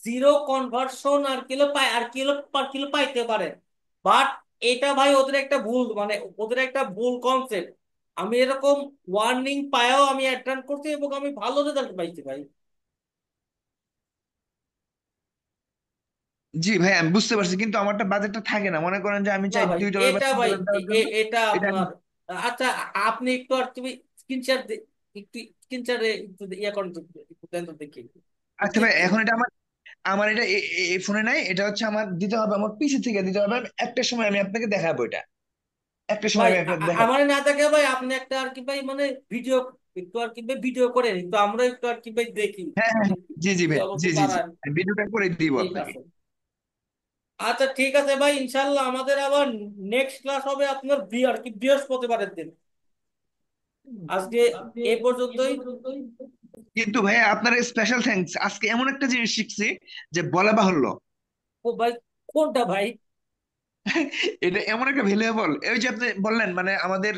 জিরো কনভার্সন আর কিলো পাই আর কিলো পার কিলো পাইতে পারেন। বাট এটা ভাই ওদের একটা ভুল, মানে ওদের একটা ভুল কনসেপ্ট। আমি এরকম ওয়ার্নিং পাইও আমি অ্যাটার্ন করছি এবং আমি ভালো রেজাল্ট পাইছি ভাই। জি ভাই, আমি বুঝতে পারছি, কিন্তু আমারটা বাজেটটা থাকে না, মনে করেন যে আমি না চাই ভাই, $2 বা এটা ভাই $3 দেওয়ার জন্য। এটা এটা আপনার, আচ্ছা আপনি একটু আর তুমি স্ক্রিনশট, একটু স্ক্রিনশটে একটু ইয়ে করেন তো, একটু দেন তো দেখি। আচ্ছা কি ভাই, কি? এখন এটা আমার আমার এটা এই ফোনে নাই, এটা হচ্ছে আমার দিতে হবে, আমার পিসি থেকে দিতে হবে। একটা সময় আমি আপনাকে দেখাবো এটা, একটা সময় ভাই আমি আপনাকে দেখাবো। আমার না থাকে ভাই, আপনি একটা আর কি ভাই মানে ভিডিও, একটু আর কি ভাই ভিডিও করে একটু আমরা একটু আর কি ভাই দেখি হ্যাঁ হ্যাঁ যে হ্যাঁ, জি জি কি ভাই, জি অবস্থা জি জি, দাঁড়ায়। ভিডিওটা করে দিব ঠিক আপনাকে। আছে, আচ্ছা ঠিক আছে ভাই, ইনশাল্লাহ আমাদের আবার নেক্সট ক্লাস হবে আপনার আর কি বৃহস্পতিবারের দিন। আজকে এই পর্যন্তই। কিন্তু ভাই আপনার স্পেশাল থ্যাঙ্কস, আজকে এমন একটা জিনিস শিখছি যে বলা বাহুল্য। ও ভাই, কোনটা ভাই? এটা এমন একটা ভ্যালুয়েবল, এই যে আপনি বললেন মানে আমাদের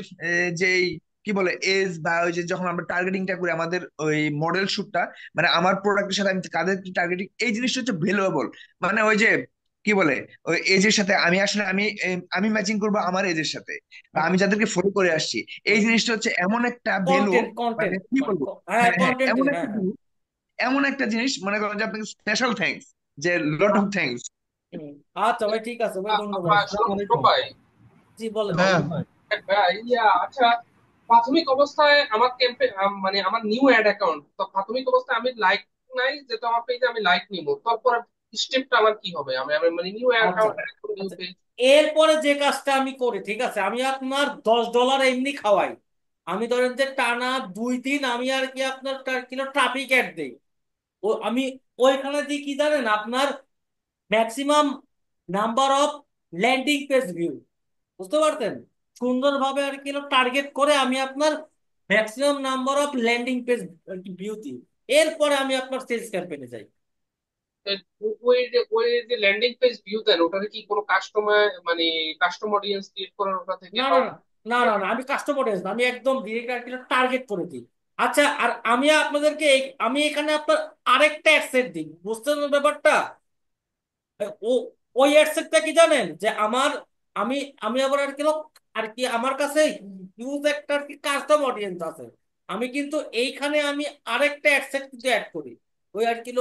যেই কি বলে এজ, বা ওই যে যখন আমরা টার্গেটিংটা করি আমাদের ওই মডেল শুটটা, মানে আমার প্রোডাক্টের সাথে আমি কাদের টার্গেটিং, এই জিনিসটা হচ্ছে ভ্যালুয়েবল। মানে ওই যে কি বলে, ওই এজের সাথে আমি আসলে আমি ম্যাচিং করবো আমার এজের সাথে, বা আমি যাদেরকে ফলো করে আসছি, এই জিনিসটা হচ্ছে এমন একটা ভ্যালু। কন্টেন্ট মানে কন্টেন্ট কি মানে বলবো, হ্যাঁ হ্যাঁ হ্যাঁ, কন্টেন্টের, হ্যাঁ হ্যাঁ। এমন একটা জিনিস মনে করেন যে আপনাকে স্পেশাল থ্যাঙ্কস, যে লট অফ থ্যাঙ্কস। হুম। আচ্ছা ভাই, ঠিক আছে ভাই, ধন্যবাদ, আসসালামু শুনুন আলাইকুম। ভাই, জি বলেন। ভাইয়া ভাই আচ্ছা, প্রাথমিক অবস্থায় আমার ক্যাম্পে মানে আমার নিউ অ্যাড অ্যাকাউন্ট, তো প্রাথমিক অবস্থায় আমি লাইক নাই, যেহেতু আমার পেজে আমি লাইক নিব, তারপর স্টেপটা আমার কি হবে? আমি আমি মানে নিউ আচ্ছা অ্যাকাউন্ট, নিউ আচ্ছা, পেজ। এরপরে যে কাজটা আমি করি, ঠিক আছে, আমি আপনার $10 এমনি খাওয়াই। আমি ধরেন যে টানা 2 দিন আমি আর কি আপনার কিলো ট্রাফিক অ্যাড দেই। ও আমি ওইখানে দিই কি জানেন, আপনার maximum number of landing page view, বুঝতে পারতেন? সুন্দরভাবে আর কি টার্গেট করে আমি আপনার maximum number of landing page view দিই। এরপরে আমি আপনার সেলস ক্যাম্পেইনে যাই। ওই যে ল্যান্ডিং পেজ ভিউ দেন, ওটাতে কি কোনো কাস্টমার মানে কাস্টমার অডিয়েন্স ক্রিয়েট করার ওটা থেকে না বা না না, না আমি কাস্টমার না, আমি একদম ডিরেক্ট আর কি টার্গেট করে দিই। আচ্ছা, আর আমি আপনাদেরকে আমি এখানে আপনার আরেকটা অ্যাডসেট দিই, বুঝতে পারছেন ব্যাপারটা? ও ওই অ্যাডসেটটা কি জানেন, যে আমার আমি আমি আবার আর কি আমার কাছে হিউজ একটা আর কি কাস্টম অডিয়েন্স আছে। আমি কিন্তু এইখানে আমি আরেকটা অ্যাডসেট কিন্তু অ্যাড করি, ওই আর কি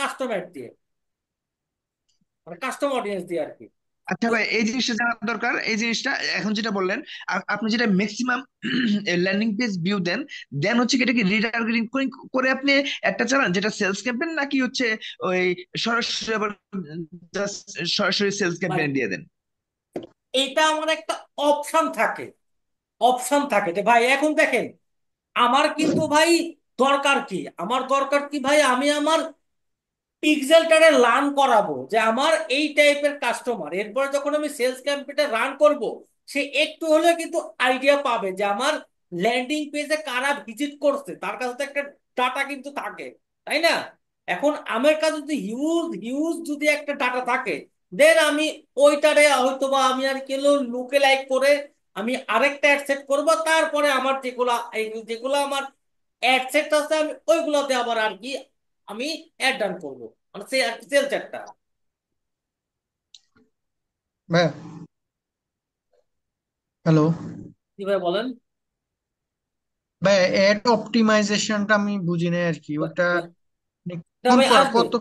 কাস্টম অ্যাড দিয়ে, মানে কাস্টম অডিয়েন্স দিয়ে আর কি। আচ্ছা ওই ভাই, এই জিনিসটা জানা দরকার, এই জিনিসটা এখন যেটা বললেন, আপনি যেটা ম্যাক্সিমাম ল্যান্ডিং পেজ ভিউ দেন, দেন হচ্ছে কি এটাকে রিটার্গেটিং করে আপনি একটা চালান যেটা সেলস ক্যাম্পেইন, নাকি হচ্ছে ওই সরাসরি আবার just সরাসরি সেলস ভাই ক্যাম্পেইন দিয়ে দেন? এটা আমার একটা অপশন থাকে, যে ভাই এখন দেখেন, আমার কিন্তু ভাই দরকার কি, আমার দরকার কি ভাই, আমি আমার পিক্সেলটারে লার্ন করাবো যে আমার এই টাইপের কাস্টমার, এরপরে যখন আমি সেলস ক্যাম্পেইনটা রান করব, সে একটু হলেও কিন্তু আইডিয়া পাবে যে আমার ল্যান্ডিং পেজে কারা ভিজিট করছে, তার কাছে তো একটা ডাটা কিন্তু থাকে, তাই না? এখন আমার কাছে যদি হিউজ হিউজ যদি একটা ডাটা থাকে, দেন আমি ওইটারে হয়তো বা আমি আর কি লুকে লাইক করে আমি আরেকটা অ্যাড সেট করবো, তারপরে আমার যেগুলো আমার অ্যাড সেট আছে আমি ওইগুলোতে আবার আর কি আমি অ্যাড ডান করবো, মানে সেল চ্যাটটা। ভাইয়া হ্যালো কি ভাই বলেন? ভাইয়া, এড অপটিমাইজেশনটা আমি বুঝি না আর কি, ওটা মানে না কোন ভাই, আসবে কত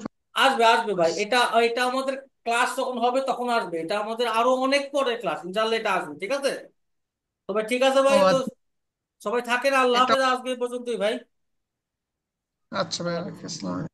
আসবে আসবে ভাই, এটা এটা আমাদের ক্লাস যখন হবে তখন আসবে, এটা আমাদের আরো অনেক পরে ক্লাস, ইনশাল্লাহ এটা আসবে, ঠিক আছে? তবে ঠিক আছে ও ভাই, তো আচ্ছা, সবাই থাকেন, আল্লাহ এটা হাফেজ, আজকে এই পর্যন্তই ভাই। আচ্ছা ভাইয়া, আসসালামু আলাইকুম।